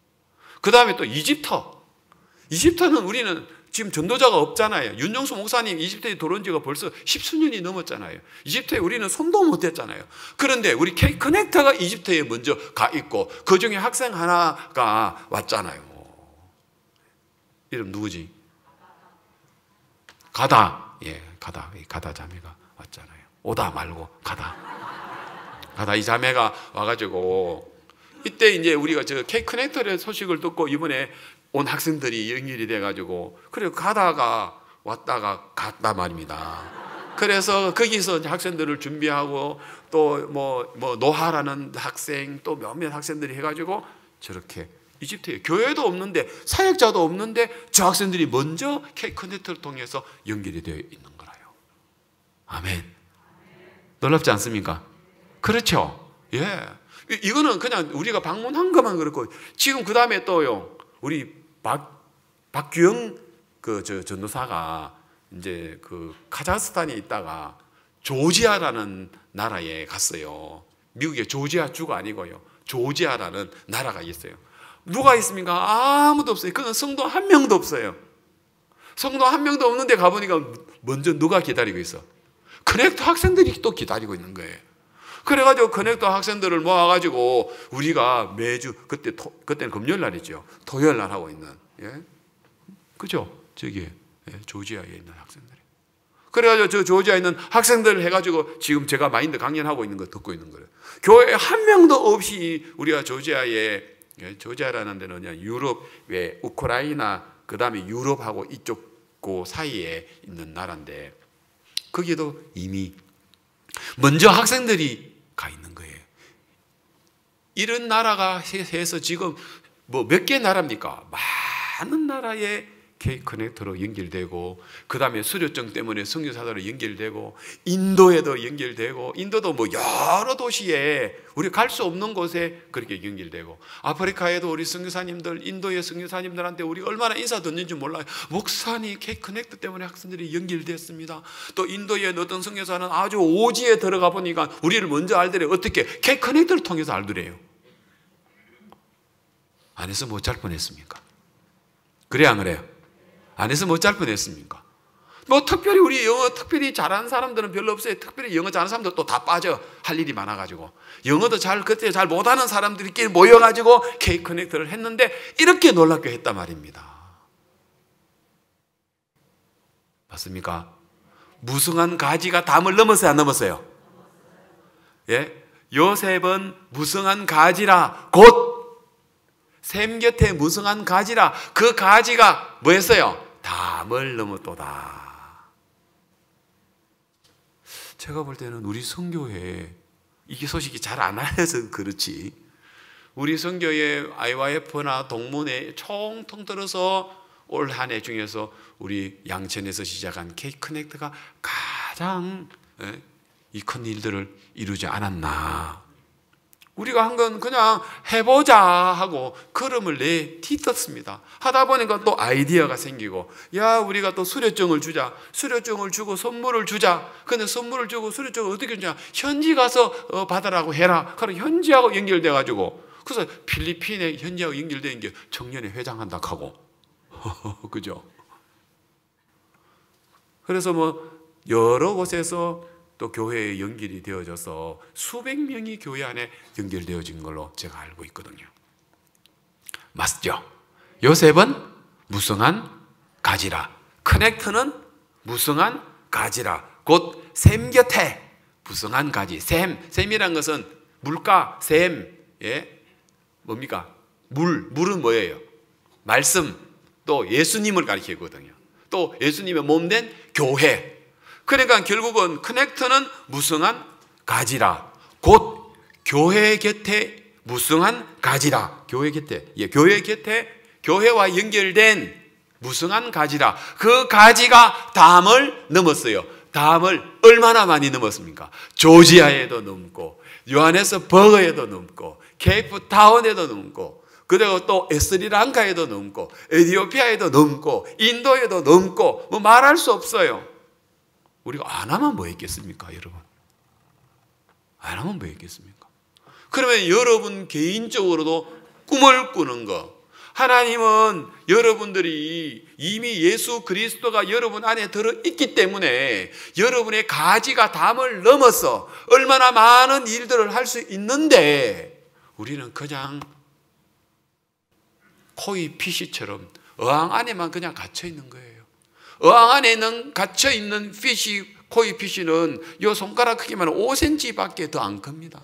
그 다음에 또 이집트는 우리는 지금 전도자가 없잖아요. 윤정수 목사님 이집트에 들어온 지가 벌써 10수년이 넘었잖아요. 이집트에 우리는 손도 못 댔잖아요. 그런데 우리 K-커넥터가 이집트에 먼저 가 있고 그 중에 학생 하나가 왔잖아요. 이름 누구지? 가다. 가다 자매가 왔잖아요. 오다 말고 가다 이 자매가 와가지고, 이때 이제 우리가 저 K-커넥터의 소식을 듣고 이번에 온 학생들이 연결이 돼가지고, 그리고 가다가 왔다가 갔다 말입니다. 그래서 거기서 학생들을 준비하고 또 노하라는 학생, 또 몇몇 학생들이 해가지고 저렇게 이집트에 교회도 없는데 사역자도 없는데 저 학생들이 먼저 K-커넥터를 통해서 연결이 되어 있는 거라요. 아멘. 놀랍지 않습니까? 그렇죠? 이거는 그냥 우리가 방문한 것만 그렇고, 지금 그 다음에 또요, 우리 박규영 전도사가 이제 그 카자흐스탄에 있다가 조지아라는 나라에 갔어요. 미국의 조지아 주가 아니고요. 조지아라는 나라가 있어요. 누가 있습니까? 아무도 없어요. 그건 성도 한 명도 없어요. 성도 한 명도 없는데 가보니까 먼저 누가 기다리고 있어? 커넥터 학생들이 또 기다리고 있는 거예요. 그래가지고 커넥터 학생들을 모아가지고 우리가 매주, 그때는 금요일 날이죠. 토요일 날 하고 있는, 그죠? 저기 조지아에 있는 학생들이. 그래가지고 저 조지아에 있는 학생들을 해가지고 지금 제가 마인드 강연하고 있는 거 듣고 있는 거예요. 교회 한 명도 없이 우리가 조지아라는 데는 유럽, 우크라이나, 그 다음에 유럽하고 이쪽 그 사이에 있는 나라인데, 거기에도 이미 먼저 학생들이 가 있는 거예요. 이런 나라가 해서 지금 몇 개 나라입니까? 많은 나라에 K-커넥터로 연결되고, 그 다음에 수료증 때문에 선교사도로 연결되고, 인도에도 연결되고, 인도도 뭐 여러 도시에 우리 갈 수 없는 곳에 그렇게 연결되고, 아프리카에도 우리 선교사님들, 인도의 선교사님들한테 우리 얼마나 인사 듣는지 몰라요. 목사님 K-커넥터 때문에 학생들이 연결됐습니다. 또 인도의 어떤 선교사는 아주 오지에 들어가 보니까 우리를 먼저 알더래요. 어떻게? K-커넥터를 통해서 알더래요. 안에서 못 잘 뻔했습니까? 그래 안 그래요? 안에서 못 잘 뻔했습니까? 뭐 특별히 우리 영어 특별히 잘하는 사람들은 별로 없어요. 특별히 영어 잘하는 사람들 또 다 빠져. 할 일이 많아가지고. 영어도 그때 잘 못하는 사람들끼리 모여가지고 K-커넥터를 했는데 이렇게 놀랍게 했단 말입니다. 맞습니까? 무성한 가지가 담을 넘었어요, 안 넘었어요? 예? 요셉은 무성한 가지라 곧 샘 곁에 무성한 가지라, 그 가지가 뭐였어요? 담을 넘었도다. 제가 볼 때는 우리 선교회에 이게 소식이 잘 안 알려서 그렇지, 우리 선교회 IYF나 동문회 총통 들어서 올 한 해 중에서 우리 양천에서 시작한 K-커넥터가 가장 이 큰 일들을 이루지 않았나. 우리가 한 건 그냥 해보자 하고 걸음을 내딛었습니다. 하다 보니까 또 아이디어가 생기고, 야, 우리가 또 수료증을 주자. 수료증을 주고 선물을 주자. 근데 선물을 주고 수료증을 어떻게 주냐? 현지 가서 받으라고 해라. 그럼 현지하고 연결돼가지고, 그래서 필리핀에 현지하고 연결된 게 청년회 회장한다 하고, 그죠? 그래서 뭐 여러 곳에서 또 교회에 연결이 되어져서 수백 명이 교회 안에 연결되어진 걸로 제가 알고 있거든요. 맞죠? 요셉은 무성한 가지라, 커넥터는 무성한 가지라, 곧 샘 곁에 무성한 가지. 샘이란 것은 물가, 샘, 예, 뭡니까? 물은 뭐예요? 말씀, 또 예수님을 가리키거든요. 또 예수님의 몸된 교회. 그러니까 결국은 커넥터는 무성한 가지라, 곧 교회 곁에 무성한 가지라. 교회 곁에, 예, 교회 곁에 교회와 연결된 무성한 가지라. 그 가지가 담을 넘었어요. 담을 얼마나 많이 넘었습니까? 조지아에도 넘고, 요하네스버그에도 넘고, 케이프타운에도 넘고, 그리고 또 스리랑카에도 넘고, 에티오피아에도 넘고, 인도에도 넘고, 뭐 말할 수 없어요. 우리가 안 하면 뭐 했겠습니까, 여러분? 안 하면 뭐 했겠습니까? 그러면 여러분 개인적으로도 꿈을 꾸는 거, 하나님은 여러분들이 이미 예수 그리스도가 여러분 안에 들어있기 때문에 여러분의 가지가 담을 넘어서 얼마나 많은 일들을 할 수 있는데, 우리는 그냥 코이 피쉬처럼 어항 안에만 그냥 갇혀 있는 거예요. 어항 안에는 갇혀있는 코이 피쉬는 요 손가락 크기만 5cm밖에 더 안 큽니다.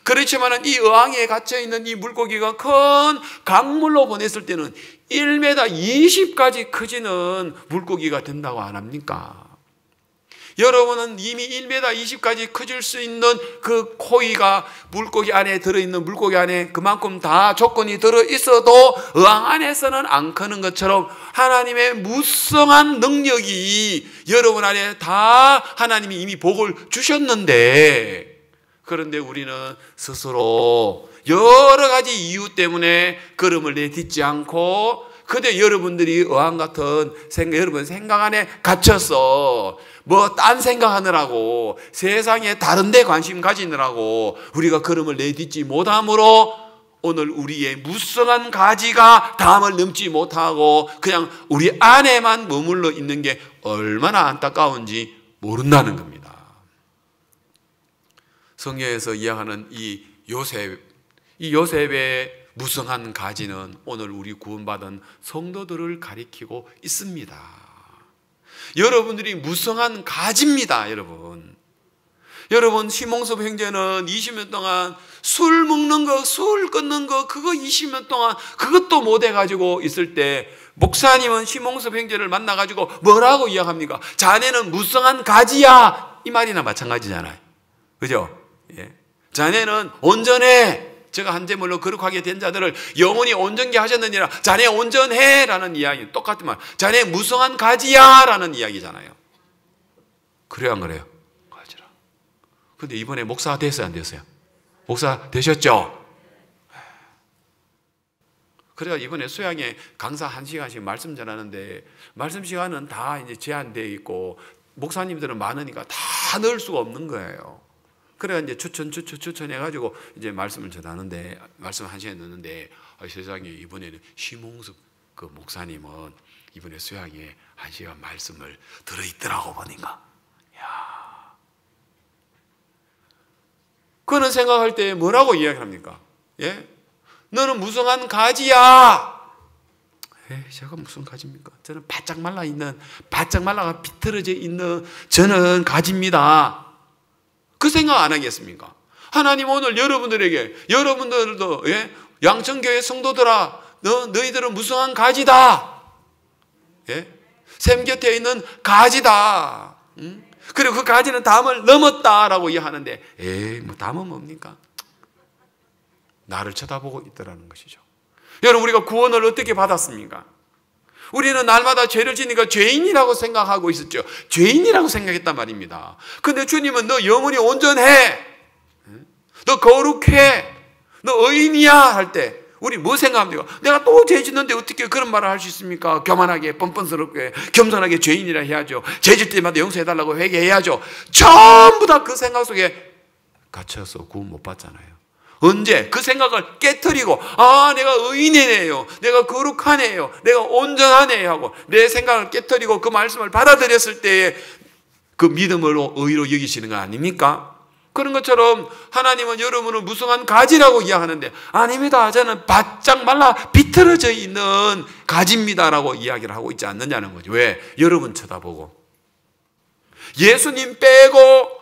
그렇지만 이 어항에 갇혀있는 이 물고기가 큰 강물로 보냈을 때는 1m 20까지 커지는 물고기가 된다고 안 합니까? 여러분은 이미 1m 20까지 커질 수 있는 그 코이가 물고기 안에 들어있는 물고기 안에 그만큼 다 조건이 들어있어도 어항 안에서는 안 크는 것처럼 하나님의 무성한 능력이 여러분 안에 다 하나님이 이미 복을 주셨는데, 그런데 우리는 스스로 여러 가지 이유 때문에 걸음을 내딛지 않고, 그때 여러분들이 어항 같은 여러분 생각 안에 갇혀서 뭐 딴 생각하느라고, 세상에 다른 데 관심 가지느라고 우리가 걸음을 내딛지 못함으로 오늘 우리의 무성한 가지가 담을 넘지 못하고 그냥 우리 안에만 머물러 있는 게 얼마나 안타까운지 모른다는 겁니다. 성경에서 이야기하는 이 요셉의 무성한 가지는 오늘 우리 구원받은 성도들을 가리키고 있습니다. 여러분들이 무성한 가지입니다, 여러분. 여러분, 심홍섭 형제는 20년 동안 술 먹는 거, 술 끊는 거, 그거 20년 동안 그것도 못 해가지고 있을 때, 목사님은 심홍섭 형제를 만나가지고 뭐라고 이야기합니까? 자네는 무성한 가지야. 이 말이나 마찬가지잖아요. 그죠? 예. 자네는 온전해. 제가 한 제물로 거룩하게 된 자들을 영원히 온전케 하셨느니라. 자네 온전해 라는 이야기 똑같은 말. 자네 무성한 가지야 라는 이야기잖아요. 그래요 안 그래요? 가지라. 근데 이번에 목사 됐어요 안 됐어요? 목사 되셨죠? 그래가 이번에 수양에 강사 1시간씩 말씀 전하는데 말씀 시간은 다 이제 제한되어 있고 목사님들은 많으니까 다 넣을 수가 없는 거예요. 그래가 이제 추천해가지고 이제 말씀을 전하는데 말씀 1시간 넣는데 세상에 이번에는 심홍섭 그 목사님은 이번에 수양에 1시간 말씀을 들어있더라고 보니까. 야, 그는 생각할 때 뭐라고 이야기합니까? 예? 너는 무성한 가지야. 제가 무슨 가지입니까? 저는 바짝 말라가 비틀어져 있는 저는 가지입니다. 그 생각 안 하겠습니까? 하나님 오늘 여러분들도 양천교회 성도들아, 너희들은 무성한 가지다. 샘 곁에 있는 가지다. 그리고 그 가지는 담을 넘었다라고 이야기하는데, 뭐 담은 뭡니까? 나를 쳐다보고 있더라는 것이죠. 여러분, 우리가 구원을 어떻게 받았습니까? 우리는 날마다 죄를 지니까 죄인이라고 생각하고 있었죠. 죄인이라고 생각했단 말입니다. 근데 주님은 너 영혼이 온전해, 너 거룩해, 너 의인이야 할 때 우리 뭐 생각합니까? 내가 또 죄 짓는데 어떻게 그런 말을 할 수 있습니까? 겸손하게 뻔뻔스럽게 겸손하게 죄인이라 해야죠. 죄 질 때마다 용서해달라고 회개해야죠. 전부 다 그 생각 속에 갇혀서 구원 못 받잖아요. 언제 그 생각을 깨트리고 내가 의인이네요, 내가 거룩하네요, 내가 온전하네요 하고 내 생각을 깨트리고 그 말씀을 받아들였을 때에 그 믿음으로 의로 여기시는 거 아닙니까? 그런 것처럼 하나님은 여러분을 무성한 가지라고 이야기하는데 아닙니다, 저는 바짝 말라 비틀어져 있는 가지입니다라고 이야기를 하고 있지 않느냐는 거죠. 왜? 여러분 쳐다보고 예수님 빼고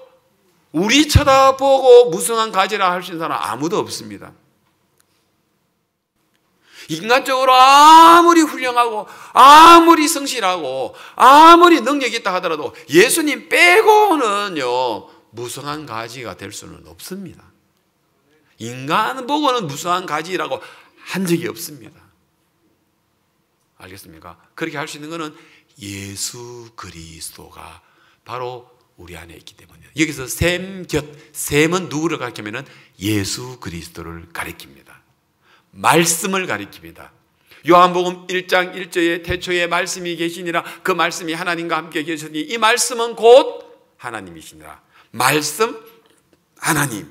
우리 쳐다보고 무성한 가지라 할 수 있는 사람 아무도 없습니다. 인간적으로 아무리 훌륭하고 아무리 성실하고 아무리 능력이 있다 하더라도 예수님 빼고는요 무성한 가지가 될 수는 없습니다. 인간 보고는 무성한 가지라고 한 적이 없습니다. 알겠습니까? 그렇게 할 수 있는 것은 예수 그리스도가 바로 우리 안에 있기 때문에. 여기서 샘은 누구를 가리키냐면 예수 그리스도를 가리킵니다. 말씀을 가리킵니다. 요한복음 1장 1절에 태초에 말씀이 계시니라, 그 말씀이 하나님과 함께 계시니 이 말씀은 곧 하나님이시니라. 말씀, 하나님.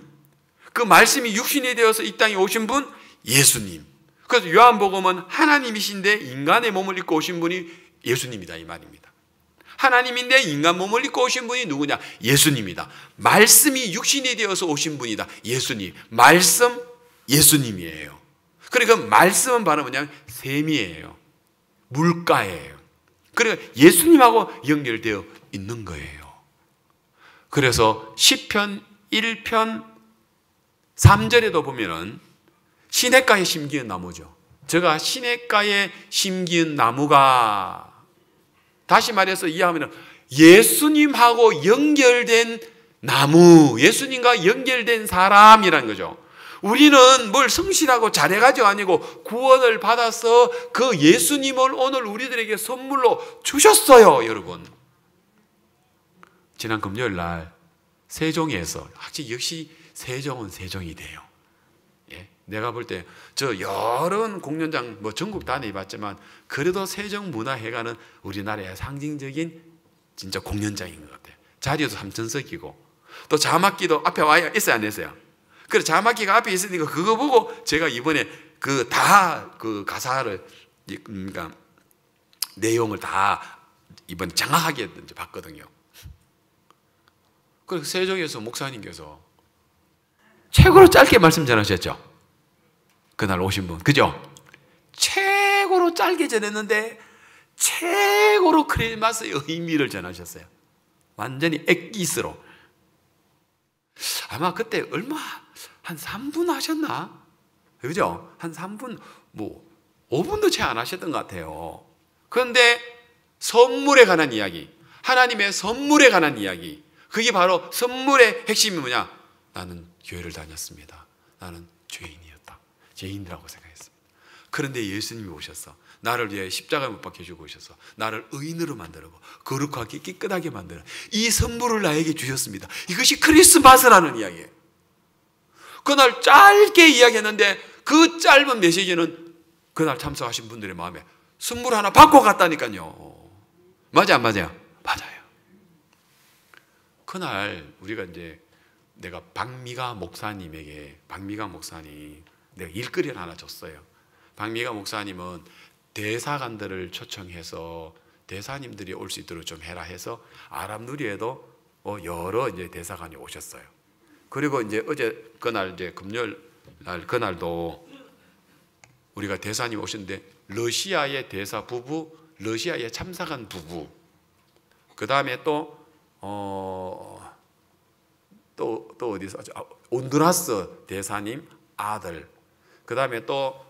그 말씀이 육신이 되어서 이 땅에 오신 분 예수님. 그래서 요한복음은 하나님이신데 인간의 몸을 입고 오신 분이 예수님이다 이 말입니다. 하나님인데 인간 몸을 입고 오신 분이 누구냐? 예수님이다. 말씀이 육신이 되어서 오신 분이다. 예수님. 말씀, 예수님이에요. 그러니까 말씀은 바로 뭐냐면 셈이에요. 물가예요. 그러니까 예수님하고 연결되어 있는 거예요. 그래서 시편 1편 3절에도 보면은 시냇가에 심기은 나무죠. 제가 시냇가에 심기은 나무가, 다시 말해서 이해하면 예수님하고 연결된 나무, 예수님과 연결된 사람이라는 거죠. 우리는 뭘 성실하고 잘해가지고 아니고 구원을 받아서 그 예수님을 오늘 우리들에게 선물로 주셨어요, 여러분. 지난 금요일 날 세종에서 역시 세종은 세종이 돼요. 내가 볼 때 저 여러 공연장 전국 다녀봤지만 그래도 세종문화회관은 우리나라의 상징적인 진짜 공연장인 것 같아요. 자리도 3천석이고 또 자막기도 앞에 와 있어야 안 했어요. 그래 자막기가 앞에 있으니까 그거 보고 제가 이번에 그 가사를 그러니까 내용을 다 이번 장악하게 봤거든요. 그래서 세종에서 목사님께서 최고로 짧게 말씀 전하셨죠. 그날 오신 분, 그죠? 최고로 짧게 전했는데 최고로 크리스마스의 의미를 전하셨어요. 완전히 엑기스로. 아마 그때 한 3분 하셨나? 그죠? 한 3분, 5분도 채 안 하셨던 것 같아요. 그런데 선물에 관한 이야기, 하나님의 선물에 관한 이야기, 그게 바로 선물의 핵심이 뭐냐? 나는 교회를 다녔습니다. 나는 죄인이었다. 죄인이라고 생각했습니다. 그런데 예수님이 오셔서 나를 위해 십자가에 못 박혀 죽으셔서 나를 의인으로 만들고 거룩하게 깨끗하게 만드는 이 선물을 나에게 주셨습니다. 이것이 크리스마스라는 이야기예요. 그날 짧게 이야기했는데 그 짧은 메시지는 그날 참석하신 분들의 마음에 선물 하나 받고 갔다니까요. 맞아 안 맞아요? 맞아요. 그날 우리가 이제 내가 박미가 목사님에게 내가 일거리를 하나 줬어요. 박미가 목사님은 대사관들을 초청해서 대사님들이 올 수 있도록 좀 해라 해서 아랍누리에도 여러 이제 대사관이 오셨어요. 그리고 이제 어제 그날 이제 금요일 날 그날도 우리가 대사님 오셨는데 러시아의 대사 부부, 러시아의 참사관 부부, 그 다음에 또 어디서 온두라스 대사님 아들, 그 다음에 또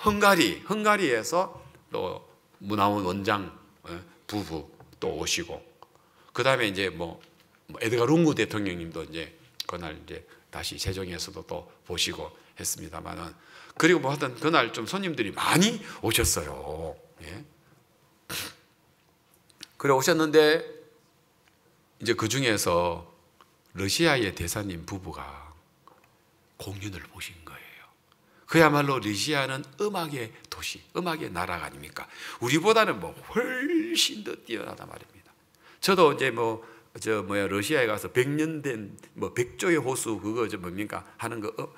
헝가리에서 또 문화원 원장 부부 또 오시고, 그 다음에 이제 뭐 에드가 룽구 대통령님도 이제 그날 이제 다시 세종에서도 또 보시고 했습니다만은, 그리고 뭐 하여튼 그날 좀 손님들이 많이 오셨어요. 예. 그래 오셨는데 이제 그 중에서 러시아의 대사님 부부가 공연을 보신 거예요. 그야말로 러시아는 음악의 도시, 음악의 나라가 아닙니까? 우리보다는 뭐 훨씬 더 뛰어나다 말입니다. 저도 이제 러시아에 가서 100년 된 백조의 호수 그거 뭡니까 하는 거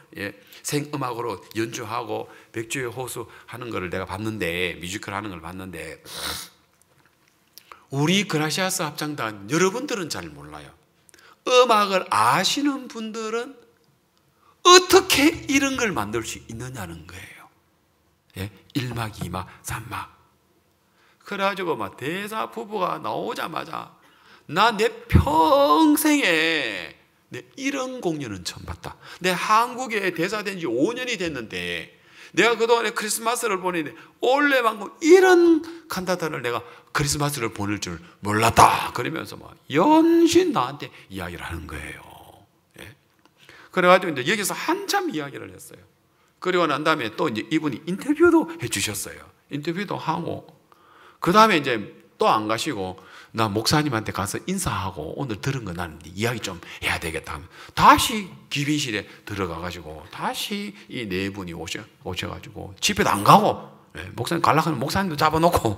생음악으로 연주하고 백조의 호수 하는 거를 내가 봤는데, 뮤지컬 하는 걸 봤는데, 우리 그라시아스 합창단 여러분들은 잘 몰라요. 음악을 아시는 분들은 어떻게 이런 걸 만들 수 있느냐는 거예요. 예? 1막, 2막, 3막. 그래가지고 막 대사 부부가 나오자마자 나 내 평생에 내 이런 공연은 처음 봤다. 내 한국에 대사된 지 5년이 됐는데 내가 그동안에 크리스마스를 보내는데 올해만큼 이런 칸타타를 내가 크리스마스를 보낼 줄 몰랐다. 그러면서 막 연신 나한테 이야기를 하는 거예요. 예? 그래가지고 이제 여기서 한참 이야기를 했어요. 그리고 난 다음에 또 이제 이분이 인터뷰도 해주셨어요. 인터뷰도 하고, 그 다음에 이제 또 안 가시고 나 목사님한테 가서 인사하고 오늘 들은 거 나는 이야기 좀 해야 되겠다. 다시 귀빈실에 들어가가지고 다시 이 네 분이 오셔가지고 집에도 안 가고, 목사님 가려고 하는 목사님도 잡아놓고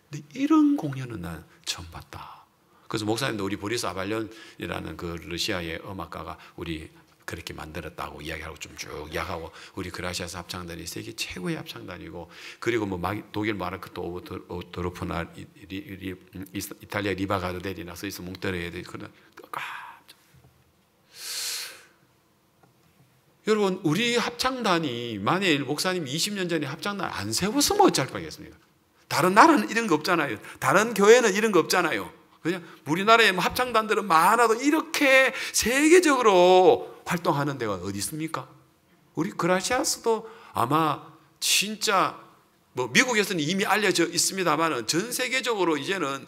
근데 이런 공연은 난 처음 봤다. 그래서 목사님도 우리 보리스 아발련이라는 그 러시아의 음악가가 우리 그렇게 만들었다고 이야기하고 좀 쭉 이야기하고, 우리 그라시아스 합창단이 세계 최고의 합창단이고, 그리고 뭐 독일 마르크토 오토르프나 이탈리아 리바가르델이나 스위스 몽테르에도 그런. 여러분, 우리 합창단이 만일 목사님이 20년 전에 합창단 안 세웠으면 어쩔 뻔했습니까? 다른 나라는 이런 거 없잖아요. 다른 교회는 이런 거 없잖아요. 그냥 우리나라의 합창단들은 많아도 이렇게 세계적으로 활동하는 데가 어디 있습니까? 우리 그라시아스도 아마 진짜 뭐 미국에서는 이미 알려져 있습니다만 전 세계적으로 이제는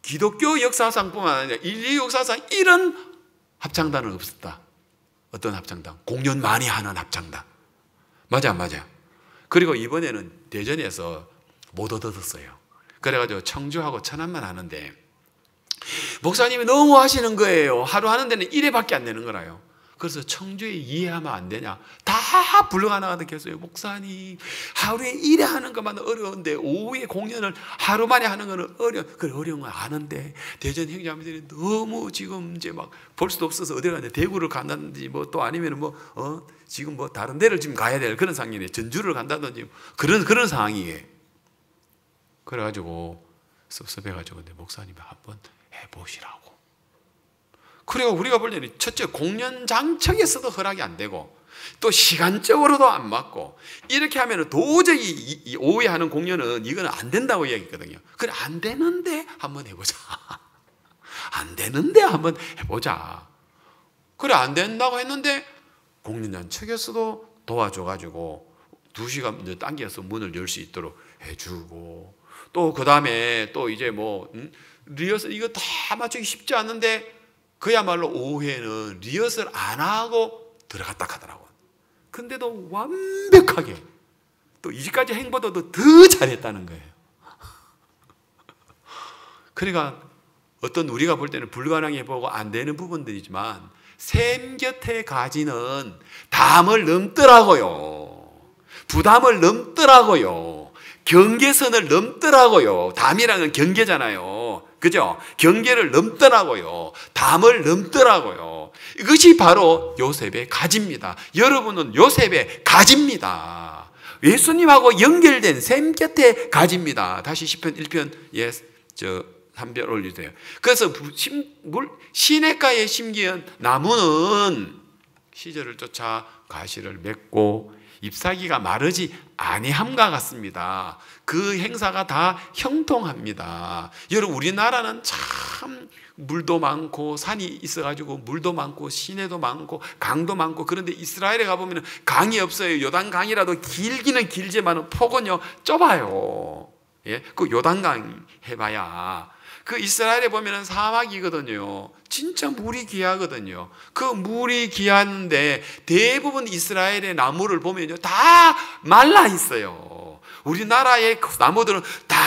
기독교 역사상뿐만 아니라 인류 역사상 이런 합창단은 없었다. 어떤 합창단? 공연 많이 하는 합창단. 맞아 안 맞아? 그리고 이번에는 대전에서 못 얻었어요. 그래가지고 청주하고 천안만 하는데 목사님이 너무 하시는 거예요. 하루 하는 데는 1회밖에 안 되는 거라요. 그래서 청주에 이해하면 안 되냐? 다 불러가나가다 했어요. 목사님, 하루에 1회 하는 것만 어려운데 오후에 공연을 하루 만에 하는 거는 어려운 건 아는데 대전 형제자매들이 너무 지금 이제 막 볼 수도 없어서 어디 가는데 대구를 간다든지 뭐 또 아니면 지금 뭐 다른 데를 지금 가야 될 그런 상황이네. 전주를 간다든지 그런 상황이에요. 그래가지고 섭섭해가지고 근데 목사님이 한번 해보시라고. 그리고 우리가 볼 때는 첫째 공연 장척에서도 허락이 안 되고 또 시간적으로도 안 맞고 이렇게 하면 도저히 이 오후에 하는 공연은 이거는 안 된다고 이야기했거든요. 그래 안 되는데 한번 해보자. 안 되는데 한번 해보자. 그래 안 된다고 했는데 공연장 측에서도 도와줘가지고 2시간 당겨서 문을 열 수 있도록 해주고, 또 그 다음에 또 이제 리허설 이거 다 맞추기 쉽지 않은데 그야말로 오후에는 리허설 안 하고 들어갔다 하더라고. 근데도 완벽하게 또 이제까지 행보도 더 잘했다는 거예요. 그러니까 어떤 우리가 볼 때는 불가능해 보고 안 되는 부분들이지만 샘 곁에 가지는 담을 넘더라고요. 부담을 넘더라고요. 경계선을 넘더라고요. 담이라는 경계잖아요. 그죠? 경계를 넘더라고요. 담을 넘더라고요. 이것이 바로 요셉의 가지입니다. 여러분은 요셉의 가지입니다. 예수님하고 연결된 샘 곁에 가지입니다. 다시 시편 1편 3편 올려주세요. 그래서 시냇가에 심기한 나무는 시절을 쫓아 가시를 맺고 잎사귀가 마르지 아니함과 같습니다. 그 행사가 다 형통합니다. 여러분, 우리나라는 참 물도 많고 산이 있어가지고 물도 많고 시내도 많고 강도 많고, 그런데 이스라엘에 가보면 강이 없어요. 요단강이라도 길기는 길지만 폭은요 좁아요. 예? 그 요단강 해봐야 그 이스라엘에 보면 사막이거든요. 진짜 물이 귀하거든요. 그 물이 귀한데 대부분 이스라엘의 나무를 보면요 다 말라 있어요. 우리나라의 나무들은 다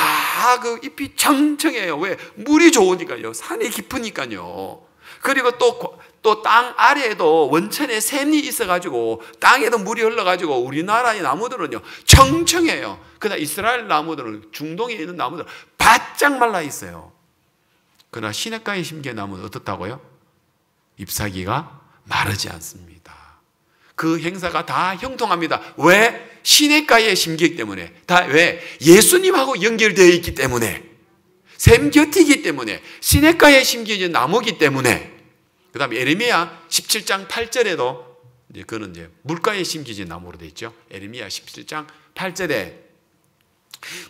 그 잎이 청청해요. 왜? 물이 좋으니까요. 산이 깊으니까요. 그리고 또 땅 아래에도 원천에 샘이 있어가지고 땅에도 물이 흘러가지고 우리나라의 나무들은요 청청해요. 그러나 이스라엘 나무들은, 중동에 있는 나무들은 바짝 말라 있어요. 그러나 시냇가에 심기한 나무는 어떻다고요? 잎사귀가 마르지 않습니다. 그 행사가 다 형통합니다. 왜? 시냇가에 심기이기 때문에. 왜? 예수님하고 연결되어 있기 때문에. 샘 곁이기 때문에. 시냇가에 심겨진 나무이기 때문에. 그 다음에 에레미야 17장 8절에도 그거는 이제 물가에 심겨진 나무로 되어 있죠. 에레미야 17장 8절에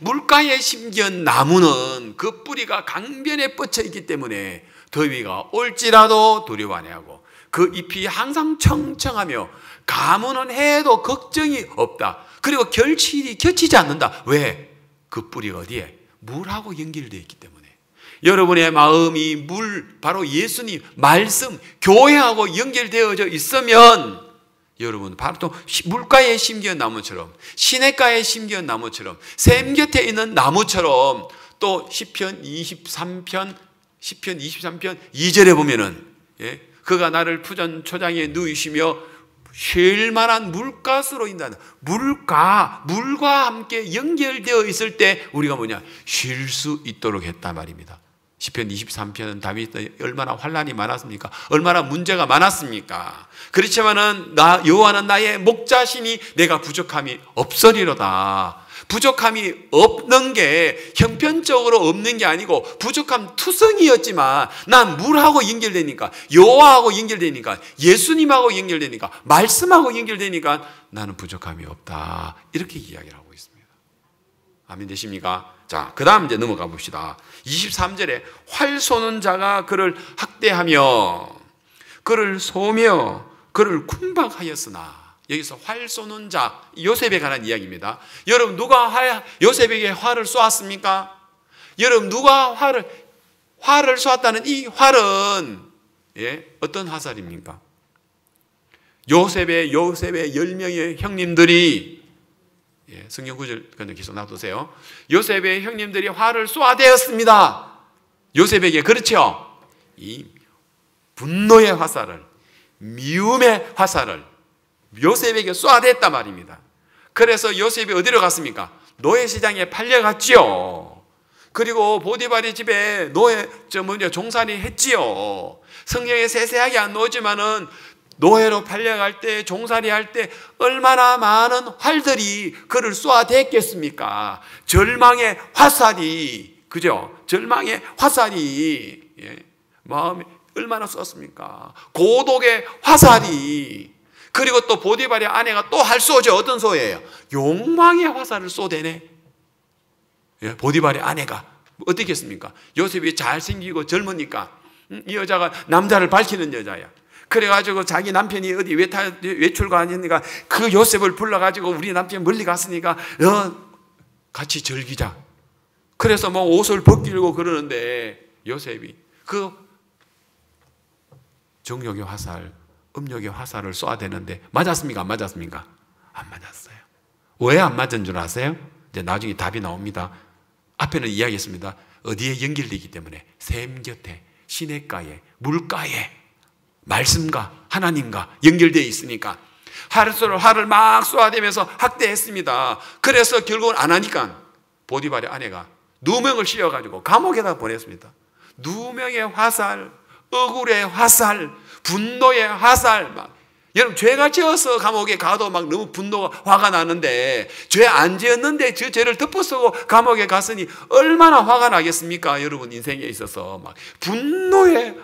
물가에 심겨진 나무는 그 뿌리가 강변에 뻗쳐 있기 때문에 더위가 올지라도 두려워 아니하고 그 잎이 항상 청청하며 가무는 해도 걱정이 없다. 그리고 결실이 겹치지 않는다. 왜? 그 뿌리가 어디에? 물하고 연결되어 있기 때문에. 여러분의 마음이 물, 바로 예수님 말씀, 교회하고 연결되어져 있으면 여러분 바로 또 물가에 심겨진 나무처럼, 시냇가에 심겨진 나무처럼, 샘 곁에 있는 나무처럼, 또 시편 23편 2절에 보면은 그가 나를 푸전 초장에 누이시며 쉴 만한 물가스로 인도한다. 물과 함께 연결되어 있을 때 우리가 쉴 수 있도록 했단 말입니다. 시편 23편은 다윗이 얼마나 환난이 많았습니까? 얼마나 문제가 많았습니까? 그렇지만은 여호와는 나의 목자시니 내가 부족함이 없으리로다. 부족함이 없는 게 형편적으로 없는 게 아니고 부족함 투성이었지만 난 물하고 연결되니까, 여호와하고 연결되니까, 예수님하고 연결되니까, 말씀하고 연결되니까 나는 부족함이 없다. 이렇게 이야기를 하고 있습니다. 아멘 되십니까? 자, 그 다음 이제 넘어가 봅시다. 23절에 활 쏘는 자가 그를 학대하며 그를 쏘며 그를 쿵박하였으나, 여기서 활 쏘는 자, 요셉에 관한 이야기입니다. 여러분, 누가 요셉에게 활을 쏘았습니까? 여러분, 누가 활을 쏘았다는 이 활은 어떤 화살입니까? 요셉의 10명의 형님들이, 성경 구절 그냥 계속 놔두세요. 요셉의 형님들이 활을 쏘아대었습니다. 요셉에게. 그렇죠? 이 분노의 화살을, 미움의 화살을 요셉에게 쏘아댔단 말입니다. 그래서 요셉이 어디로 갔습니까? 노예시장에 팔려갔지요. 그리고 보디발의 집에 종살이 했지요. 성경에 세세하게 안 나오지만은 노예로 팔려갈 때, 종살이 할 때 얼마나 많은 활들이 그를 쏘아댔겠습니까? 절망의 화살이, 그죠? 절망의 화살이 마음에 얼마나 쏘았습니까? 고독의 화살이. 그리고 또 보디발의 아내가 또 활 쏘죠. 어떤 쏘예요? 욕망의 화살을 쏘대네. 보디발의 아내가 어떻게 했습니까? 요셉이 잘생기고 젊으니까 이 여자가 남자를 밝히는 여자야. 그래가지고 자기 남편이 어디 외출 가니까 그 요셉을 불러가지고 우리 남편 멀리 갔으니까 같이 즐기자. 그래서 옷을 벗기려고 그러는데 요셉이 그 정욕의 화살 음력의 화살을 쏘아야 되는데 맞았습니까? 안 맞았습니까? 안 맞았어요. 왜 안 맞은 줄 아세요? 이제 나중에 답이 나옵니다. 앞에는 이야기했습니다. 어디에 연결되기 때문에 샘 곁에, 시냇가에, 물가에 말씀과 하나님과 연결되어 있으니까 활을 막 쏘아대면서 학대했습니다. 그래서 결국은 안 하니까 보디발의 아내가 누명을 씌워가지고 감옥에다 보냈습니다. 누명의 화살, 억울의 화살, 분노의 화살. 여러분, 죄가 지어서 감옥에 가도 막 너무 분노가, 화가 나는데 죄 안 지었는데 저 죄를 덮어쓰고 감옥에 갔으니 얼마나 화가 나겠습니까? 여러분, 인생에 있어서 막 분노에,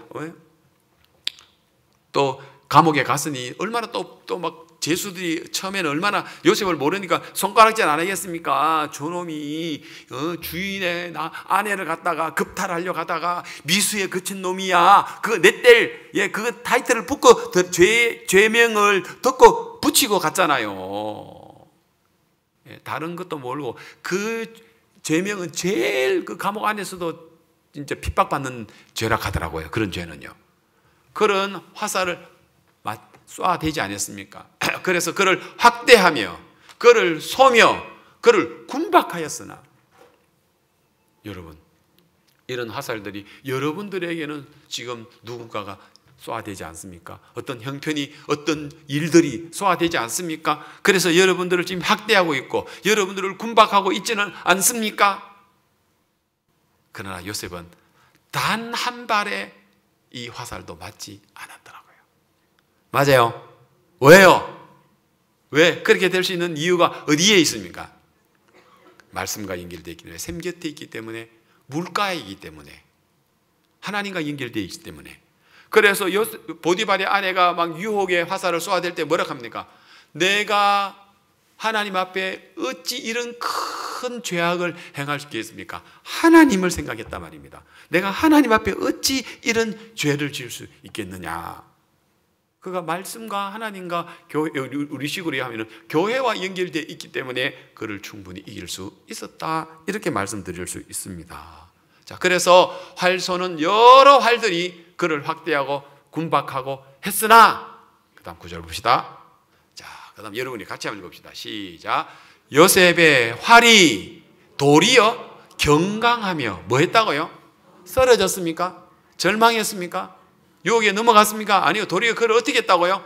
또 감옥에 갔으니 얼마나 또 막 죄수들이 처음에는 얼마나 요셉을 모르니까 손가락질 안 하겠습니까? 저놈이 주인의 아내를 갖다가 급탈하려고 하다가 미수에 그친 놈이야. 그 내 딸, 그 타이틀을 붙고 죄명을 덮고 붙이고 갔잖아요. 다른 것도 모르고 그 죄명은 제일 그 감옥 안에서도 진짜 핍박받는 죄라 하더라고요. 그런 죄는요. 그런 화살을 쏴대지 않았습니까? 그래서 그를 학대하며 그를 쏘며 그를 군박하였으나, 여러분, 이런 화살들이 여러분들에게는 지금 누군가가 쏘아대지 않습니까? 어떤 형편이, 어떤 일들이 쏘아대지 않습니까? 그래서 여러분들을 지금 학대하고 있고 여러분들을 군박하고 있지는 않습니까? 그러나 요셉은 단 한 발의 이 화살도 맞지 않았더라고요. 맞아요. 왜요? 왜 그렇게 될 수 있는 이유가 어디에 있습니까? 말씀과 연결되어 있기 때문에, 샘 곁에 있기 때문에, 물가에 있기 때문에, 하나님과 연결되어 있기 때문에. 그래서 보디발의 아내가 막 유혹의 화살을 쏘아댈 때 뭐라 합니까? 내가 하나님 앞에 어찌 이런 큰 죄악을 행할 수 있겠습니까? 하나님을 생각했단 말입니다. 내가 하나님 앞에 어찌 이런 죄를 지을 수 있겠느냐? 그가 말씀과 하나님과 교회, 우리 식으로 하면은 교회와 연결되어 있기 때문에 그를 충분히 이길 수 있었다. 이렇게 말씀드릴 수 있습니다. 자, 그래서 활쏘는 여러 활들이 그를 확대하고 군박하고 했으나, 그 다음 9절 봅시다. 자, 그 다음 여러분이 같이 한번 읽읍시다. 시작. 요셉의 활이 도리어 경강하며 뭐 했다고요? 쓰러졌습니까? 절망했습니까? 유혹에 넘어갔습니까? 아니요. 도리어 그를 어떻게 했다고요?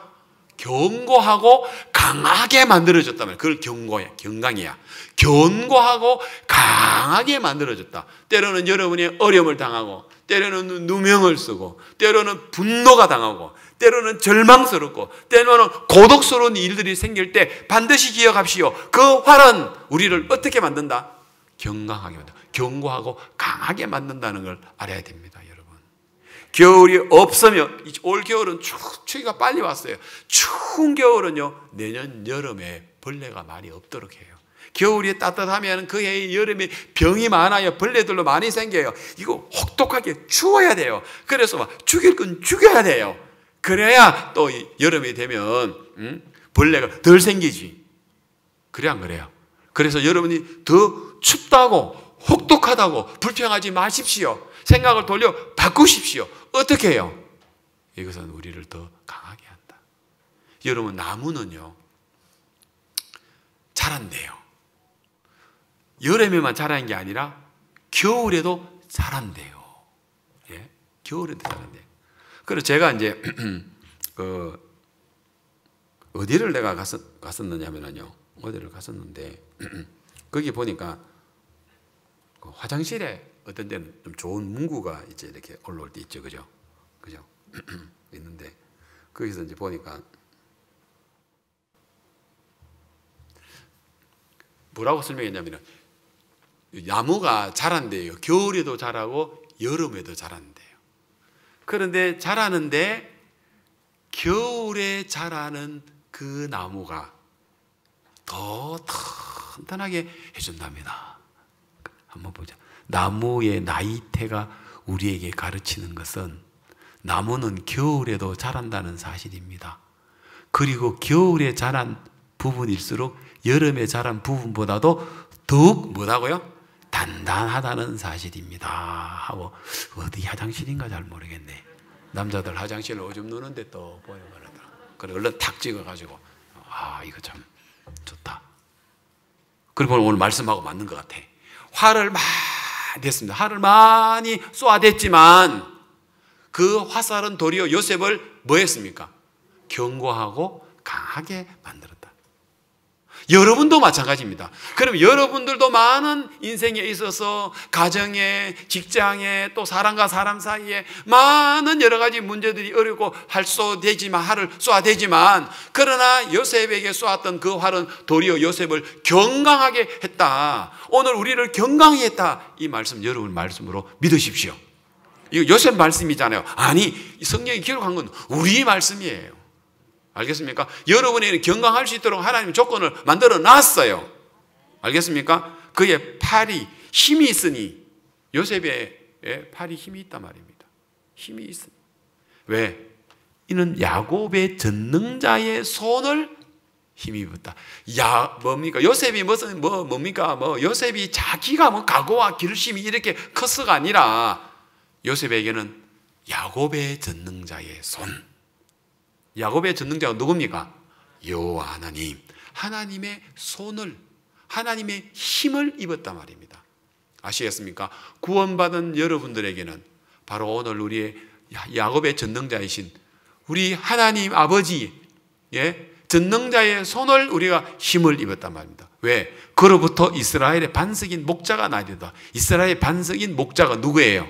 견고하고 강하게 만들어졌다면, 그걸 경강이야. 견고하고 강하게 만들어졌다. 때로는 여러분이 어려움을 당하고, 때로는 누명을 쓰고, 때로는 분노가 당하고, 때로는 절망스럽고, 때로는 고독스러운 일들이 생길 때 반드시 기억합시오. 그 활은 우리를 어떻게 만든다? 경강하게 만든다. 견고하고 강하게 만든다는 걸 알아야 됩니다. 겨울이 없으면, 올 겨울은 추위가 빨리 왔어요. 추운 겨울은요, 내년 여름에 벌레가 많이 없도록 해요. 겨울이 따뜻하면 그 해의 여름에 병이 많아요. 벌레들도 많이 생겨요. 이거 혹독하게 추워야 돼요. 그래서 막 죽일 건 죽여야 돼요. 그래야 또 여름이 되면 벌레가 덜 생기지. 그래 안 그래요? 그래서 여러분이 더 춥다고, 혹독하다고 불평하지 마십시오. 생각을 돌려 바꾸십시오. 어떻게 해요? 이것은 우리를 더 강하게 한다. 여러분, 나무는요 자란대요. 여름에만 자라는 게 아니라 겨울에도 자란대요. 예? 겨울에도 자란대요. 그래서 제가 이제 어디를 내가 갔었느냐면요, 어디를 갔었는데 거기 보니까 그 화장실에 어떤 데는 좀 좋은 문구가 이제 이렇게 올라올 때 있죠, 그죠? 그죠? 있는데 거기서 이제 보니까 뭐라고 설명했냐면은, 나무가 자란대요. 겨울에도 자라고 여름에도 자란대요. 그런데 자라는데 겨울에 자라는 그 나무가 더 튼튼하게 해준답니다. 한번 보자. 나무의 나이테가 우리에게 가르치는 것은 나무는 겨울에도 자란다는 사실입니다. 그리고 겨울에 자란 부분일수록 여름에 자란 부분보다도 더욱 뭐라고요? 단단하다는 사실입니다. 하고, 어디 화장실인가 잘 모르겠네. 남자들 화장실 오줌 누는데 또 보여 말하더라. 그래 얼른 탁 찍어가지고 이거 참 좋다. 그리고 오늘 말씀하고 맞는 것 같아. 화를 많이 냈습니다. 화를 많이 쏘아댔지만 그 화살은 도리어 요셉을 뭐 했습니까? 견고하고 강하게 만들었다. 여러분도 마찬가지입니다. 그럼 여러분들도 많은 인생에 있어서 가정에, 직장에, 또 사람과 사람 사이에 많은 여러 가지 문제들이 어렵고 화를 쏘아대지만 그러나 요셉에게 쏘았던 그 활은 도리어 요셉을 건강하게 했다. 오늘 우리를 건강히 했다. 이 말씀 여러분 말씀으로 믿으십시오. 이거 요셉 말씀이잖아요. 아니, 성경이 기록한 건 우리 말씀이에요. 알겠습니까? 여러분에게 건강할 수 있도록 하나님 조건을 만들어 놨어요. 알겠습니까? 그의 팔이 힘이 있으니 요셉의 팔이 힘이 있단 말입니다. 힘이 있으니. 왜? 이는 야곱의 전능자의 손을 힘입었다. 뭡니까? 요셉이 뭡니까? 요셉이 자기가 각오와 결심이 이렇게 커서가 아니라 요셉에게는 야곱의 전능자의 손. 야곱의 전능자가 누굽니까? 여호와 하나님. 하나님의 손을, 하나님의 힘을 입었단 말입니다. 아시겠습니까? 구원받은 여러분들에게는 바로 오늘 우리의 야곱의 전능자이신 우리 하나님 아버지, 전능자의 손을 우리가 힘을 입었단 말입니다. 왜? 그로부터 이스라엘의 반석인 목자가 나리다. 이스라엘의 반석인 목자가 누구예요?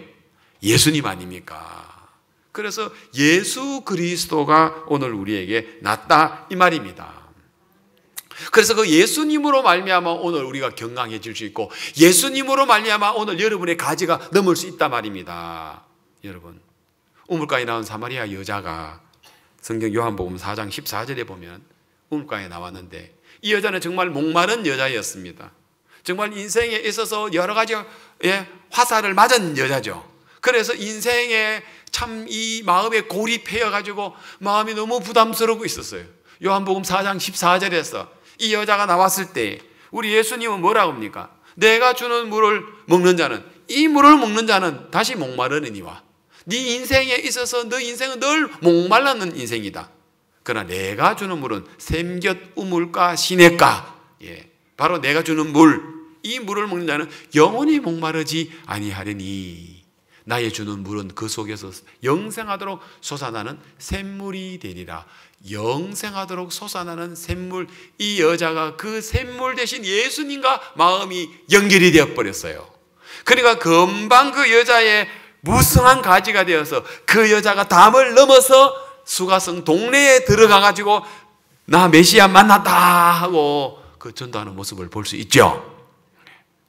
예수님 아닙니까? 그래서 예수 그리스도가 오늘 우리에게 낫다 이 말입니다. 그래서 그 예수님으로 말미암아 오늘 우리가 건강해질 수 있고 예수님으로 말미암아 오늘 여러분의 가지가 넘을 수 있단 말입니다. 여러분, 우물가에 나온 사마리아 여자가 성경 요한복음 4장 14절에 보면 우물가에 나왔는데 이 여자는 정말 목마른 여자였습니다. 정말 인생에 있어서 여러 가지 화살을 맞은 여자죠. 그래서 인생에 참 이 마음에 고립해여 가지고 마음이 너무 부담스럽고 있었어요. 요한복음 4장 14절에서 이 여자가 나왔을 때 우리 예수님은 뭐라고 합니까? 내가 주는 물을 먹는 자는, 이 물을 먹는 자는 다시 목마르느니와 네 인생에 있어서 너 인생은 늘 목말랐는 인생이다. 그러나 내가 주는 물은 샘곁 우물가 시냇가, 바로 내가 주는 물, 이 물을 먹는 자는 영원히 목마르지 아니하리니 나의 주는 물은 그 속에서 영생하도록 솟아나는 샘물이 되리라. 영생하도록 솟아나는 샘물. 이 여자가 그 샘물 대신 예수님과 마음이 연결이 되어버렸어요. 그러니까 금방 그 여자의 무성한 가지가 되어서 그 여자가 담을 넘어서 수가성 동네에 들어가 가지고 나 메시아 만났다 하고 그 전도하는 모습을 볼 수 있죠.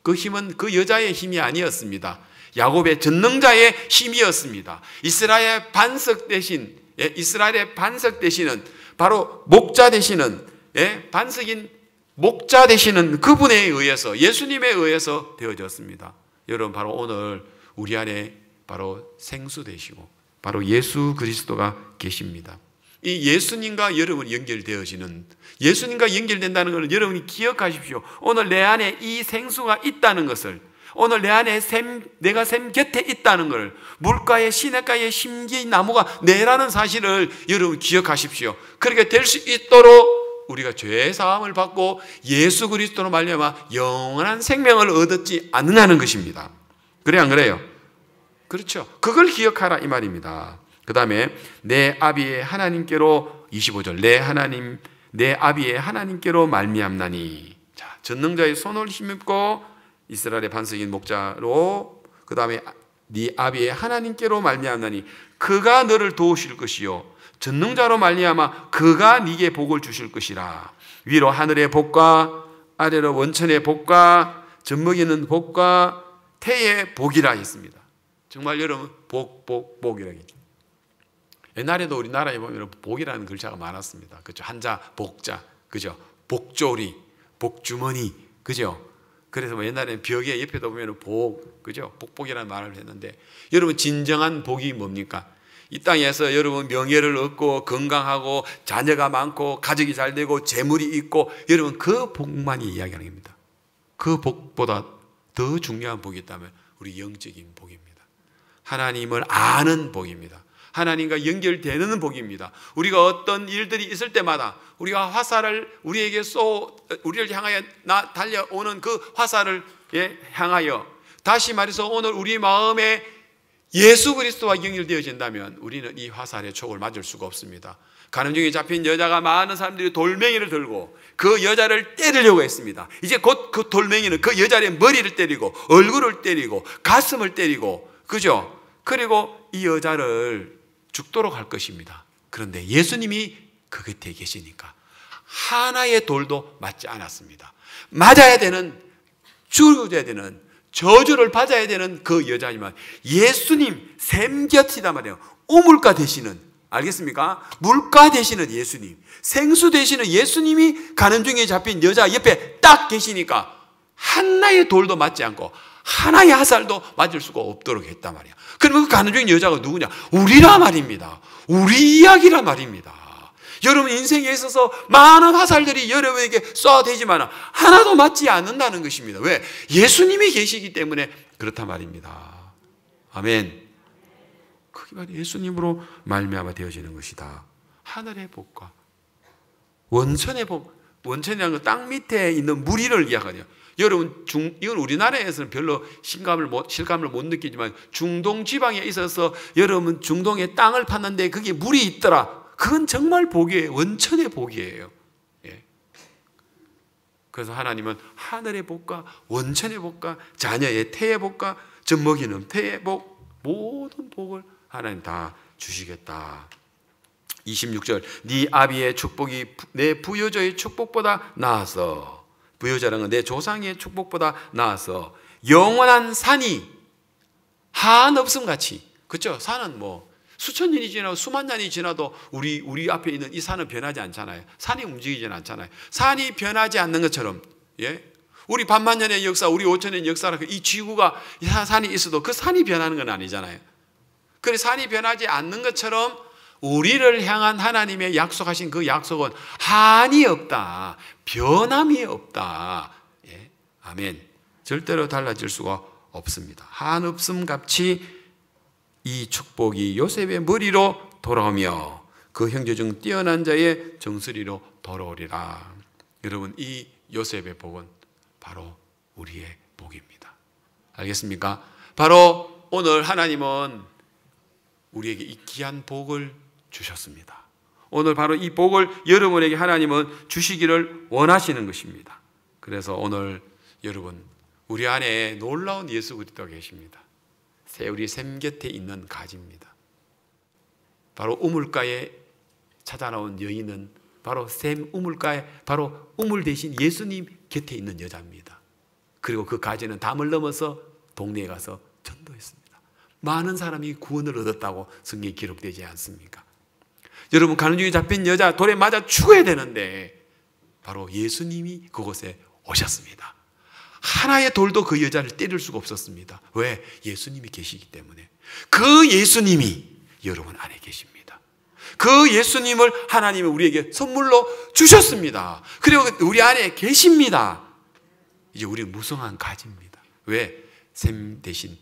그 힘은 그 여자의 힘이 아니었습니다. 야곱의 전능자의 힘이었습니다. 이스라엘의 반석 대신은 바로 목자 되시는, 반석인 목자 되시는 그분에 의해서, 예수님에 의해서 되어졌습니다. 여러분, 바로 오늘 우리 안에 바로 생수 되시고 바로 예수 그리스도가 계십니다. 이 예수님과 여러분이 연결되어지는, 예수님과 연결된다는 것을 여러분이 기억하십시오. 오늘 내 안에 이 생수가 있다는 것을, 오늘 내 안에 내가 샘 곁에 있다는 걸, 물가에 시냇가에 심기 나무가 내라는 사실을 여러분 기억하십시오. 그렇게 될 수 있도록 우리가 죄 사함을 받고 예수 그리스도로 말미암아 영원한 생명을 얻었지 않느냐는 것입니다. 그래 안 그래요? 그렇죠. 그걸 기억하라 이 말입니다. 그 다음에 내 아비의 하나님께로, 25절, 내 아비의 하나님께로 말미암나니. 자, 전능자의 손을 힘입고 이스라엘의 반석인 목자로, 그 다음에 네 아비의 하나님께로 말미암나니 그가 너를 도우실 것이요 전능자로 말미암아 그가 네게 복을 주실 것이라. 위로 하늘의 복과 아래로 원천의 복과 젖먹이는 복과 태의 복이라 했습니다. 정말 여러분, 복이라고 했죠. 옛날에도 우리나라에 보면 복이라는 글자가 많았습니다. 그죠? 한자 복자, 그죠? 복조리, 복주머니, 그죠? 그래서 옛날에는 벽에 옆에도 보면 복, 그죠? 복복이라는 말을 했는데, 여러분 진정한 복이 뭡니까? 이 땅에서 여러분 명예를 얻고 건강하고 자녀가 많고 가족이 잘 되고 재물이 있고, 여러분 그 복만이 이야기하는 겁니다. 그 복보다 더 중요한 복이 있다면 우리 영적인 복입니다. 하나님을 아는 복입니다. 하나님과 연결되는 복입니다. 우리가 어떤 일들이 있을 때마다 우리가 화살을 우리에게 우리를 향하여 달려오는 그 화살을 향하여, 다시 말해서 오늘 우리 마음에 예수 그리스도와 연결되어진다면 우리는 이 화살의 촉을 맞을 수가 없습니다. 간음중에 잡힌 여자가 많은 사람들이 돌멩이를 들고 그 여자를 때리려고 했습니다. 이제 곧 그 돌멩이는 그 여자의 머리를 때리고 얼굴을 때리고 가슴을 때리고, 그죠? 그리고 이 여자를 죽도록 할 것입니다. 그런데 예수님이 그 곁에 계시니까 하나의 돌도 맞지 않았습니다. 맞아야 되는, 죽어야 되는, 저주를 받아야 되는 그 여자지만 예수님 샘 곁이다 말이에요. 우물가 되시는, 알겠습니까? 물가 되시는 예수님, 생수 되시는 예수님이 가는 중에 잡힌 여자 옆에 딱 계시니까 하나의 돌도 맞지 않고 하나의 화살도 맞을 수가 없도록 했단 말이야. 그러면 그 가는 중인 여자가 누구냐? 우리라 말입니다. 우리 이야기라 말입니다. 여러분 인생에 있어서 많은 화살들이 여러분에게 쏘아대지만 하나도 맞지 않는다는 것입니다. 왜? 예수님이 계시기 때문에 그렇단 말입니다. 아멘. 그게 바로 예수님으로 말미암아 되어지는 것이다. 하늘의 복과 원천의 복. 원천이라는 건 땅 밑에 있는 무리를 이야기하거든요. 여러분 이건 우리나라에서는 별로 실감을 못 느끼지만 중동 지방에 있어서 여러분 중동에 땅을 팠는데 거기에 물이 있더라. 그건 정말 복이에요. 원천의 복이에요. 예. 그래서 하나님은 하늘의 복과 원천의 복과 자녀의 태의 복과 젖먹이는 태의 복, 모든 복을 하나님 다 주시겠다. 26절, 네 아비의 축복이 내 부여자의 축복보다 나아서, 부여자라는 건 내 조상의 축복보다 나아서 영원한 산이 한없음 같이, 그렇죠? 산은 뭐 수천 년이 지나고 수만 년이 지나도 우리 앞에 있는 이 산은 변하지 않잖아요. 산이 움직이지는 않잖아요. 산이 변하지 않는 것처럼, 예? 우리 반만 년의 역사, 우리 5천 년의 역사라 이 지구가 산이 있어도 그 산이 변하는 건 아니잖아요. 그래서 산이 변하지 않는 것처럼 우리를 향한 하나님의 약속하신 그 약속은 한이 없다, 변함이 없다. 예? 아멘. 절대로 달라질 수가 없습니다. 한없음 같이 이 축복이 요셉의 머리로 돌아오며 그 형제 중 뛰어난 자의 정수리로 돌아오리라. 여러분, 이 요셉의 복은 바로 우리의 복입니다. 알겠습니까? 바로 오늘 하나님은 우리에게 이 귀한 복을 주셨습니다. 오늘 바로 이 복을 여러분에게 하나님은 주시기를 원하시는 것입니다. 그래서 오늘 여러분, 우리 안에 놀라운 예수 그리스도가 계십니다. 우리 샘 곁에 있는 가지입니다. 바로 우물가에 찾아 나온 여인은 바로 샘 우물가에 바로 우물 대신 예수님 곁에 있는 여자입니다. 그리고 그 가지는 담을 넘어서 동네에 가서 전도했습니다. 많은 사람이 구원을 얻었다고 성경에 기록되지 않습니까? 여러분, 가는 중에 잡힌 여자 돌에 맞아 죽어야 되는데 바로 예수님이 그곳에 오셨습니다. 하나의 돌도 그 여자를 때릴 수가 없었습니다. 왜? 예수님이 계시기 때문에. 그 예수님이 여러분 안에 계십니다. 그 예수님을 하나님이 우리에게 선물로 주셨습니다. 그리고 우리 안에 계십니다. 이제 우리는 무성한 가지입니다. 왜? 샘 대신,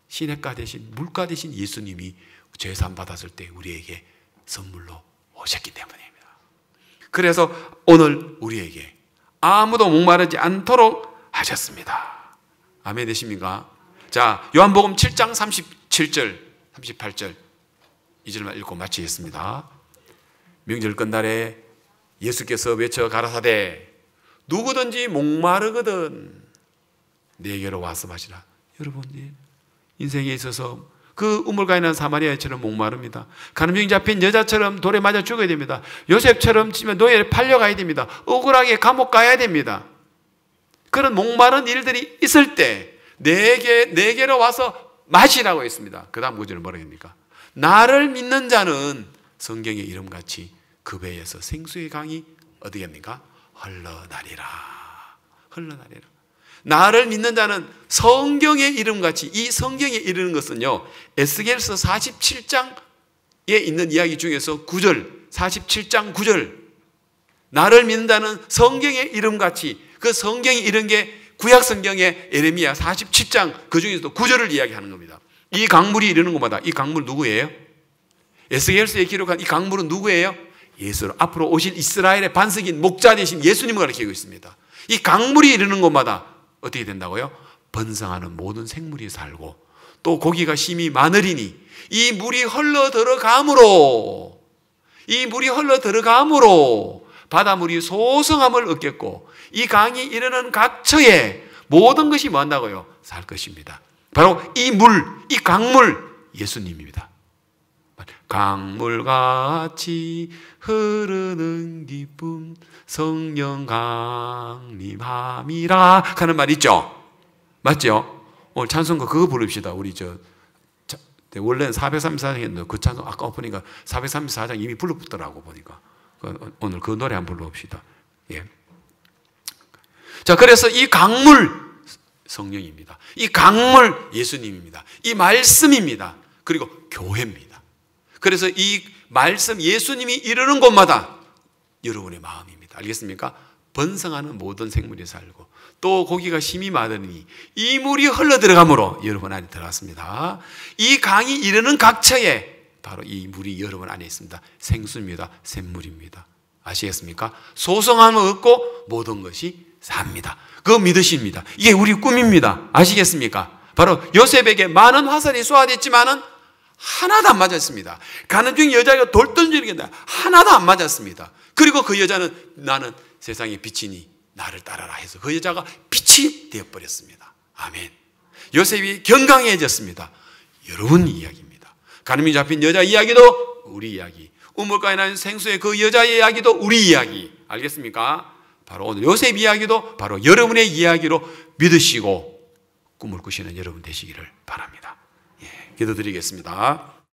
시냇가 대신, 물가 대신 예수님이 죄산 받았을 때 우리에게 선물로 오셨기 때문입니다. 그래서 오늘 우리에게 아무도 목마르지 않도록 하셨습니다. 아멘 되십니까? 자, 요한복음 7장 37절, 38절 2절만 읽고 마치겠습니다. 명절 끝날에 예수께서 외쳐 가라사대 누구든지 목마르거든 내게로 와서 마시라. 여러분, 인생에 있어서 그 우물가에 있는 사마리아처럼 목마릅니다. 간음증이 잡힌 여자처럼 돌에 맞아 죽어야 됩니다. 요셉처럼 노예에 팔려가야 됩니다. 억울하게 감옥 가야 됩니다. 그런 목마른 일들이 있을 때 내게로 와서 마시라고 했습니다. 그 다음 구절은 뭐라고 합니까? 나를 믿는 자는 성경의 이름같이 그 배에서 생수의 강이 어떻게 합니까? 흘러나리라. 흘러나리라. 나를 믿는 자는 성경의 이름같이, 이 성경에 이르는 것은요, 에스겔서 47장에 있는 이야기 중에서 9절, 47장 9절, 나를 믿는 자는 성경의 이름같이, 그 성경이 이런 게 구약 성경의 에레미야 47장 그 중에서도 9절을 이야기하는 겁니다. 이 강물이 이르는 것마다, 이 강물 누구예요? 에스겔서에 기록한 이 강물은 누구예요? 예수, 앞으로 오실 이스라엘의 반석인 목자 되신 예수님을 가리키고 있습니다. 이 강물이 이르는 곳마다 어떻게 된다고요? 번성하는 모든 생물이 살고 또 고기가 심히 많으리니 이 물이 흘러 들어감으로 바닷물이 소성함을 얻겠고 이 강이 이르는 각처에 모든 것이 뭐 한다고요? 살 것입니다. 바로 이 물, 이 강물 예수님입니다. 강물같이 흐르는 기쁨 성령 강림함이라 하는 말 있죠? 맞죠? 오늘 찬송가 그거 부릅시다. 우리 원래는 434장 했는데 그 찬송 아까 보니까 434장 이미 불렀더라고 보니까. 오늘 그 노래 한번 불러봅시다. 예. 자, 그래서 이 강물 성령입니다. 이 강물 예수님입니다. 이 말씀입니다. 그리고 교회입니다. 그래서 이 말씀 예수님이 이르는 곳마다 여러분의 마음입니다. 알겠습니까? 번성하는 모든 생물이 살고 또 고기가 심히 많으니 이 물이 흘러 들어가므로 여러분 안에 들어갔습니다. 이 강이 이르는 각처에 바로 이 물이 여러분 안에 있습니다. 생수입니다. 샘물입니다. 아시겠습니까? 소성함을 얻고 모든 것이 삽니다. 그거 믿으십니다. 이게 우리 꿈입니다. 아시겠습니까? 바로 요셉에게 많은 화살이 쏘아댔지만은 하나도 안 맞았습니다. 가는 중 여자가 돌 던지는데 하나도 안 맞았습니다. 그리고 그 여자는 나는 세상의 빛이니 나를 따라라 해서 그 여자가 빛이 되어버렸습니다. 아멘. 요셉이 건강해졌습니다. 여러분 이야기입니다. 가늠이 잡힌 여자 이야기도 우리 이야기, 우물가에 나는 생수의 그 여자의 이야기도 우리 이야기. 알겠습니까? 바로 오늘 요셉 이야기도 바로 여러분의 이야기로 믿으시고 꿈을 꾸시는 여러분 되시기를 바랍니다. 예, 기도드리겠습니다.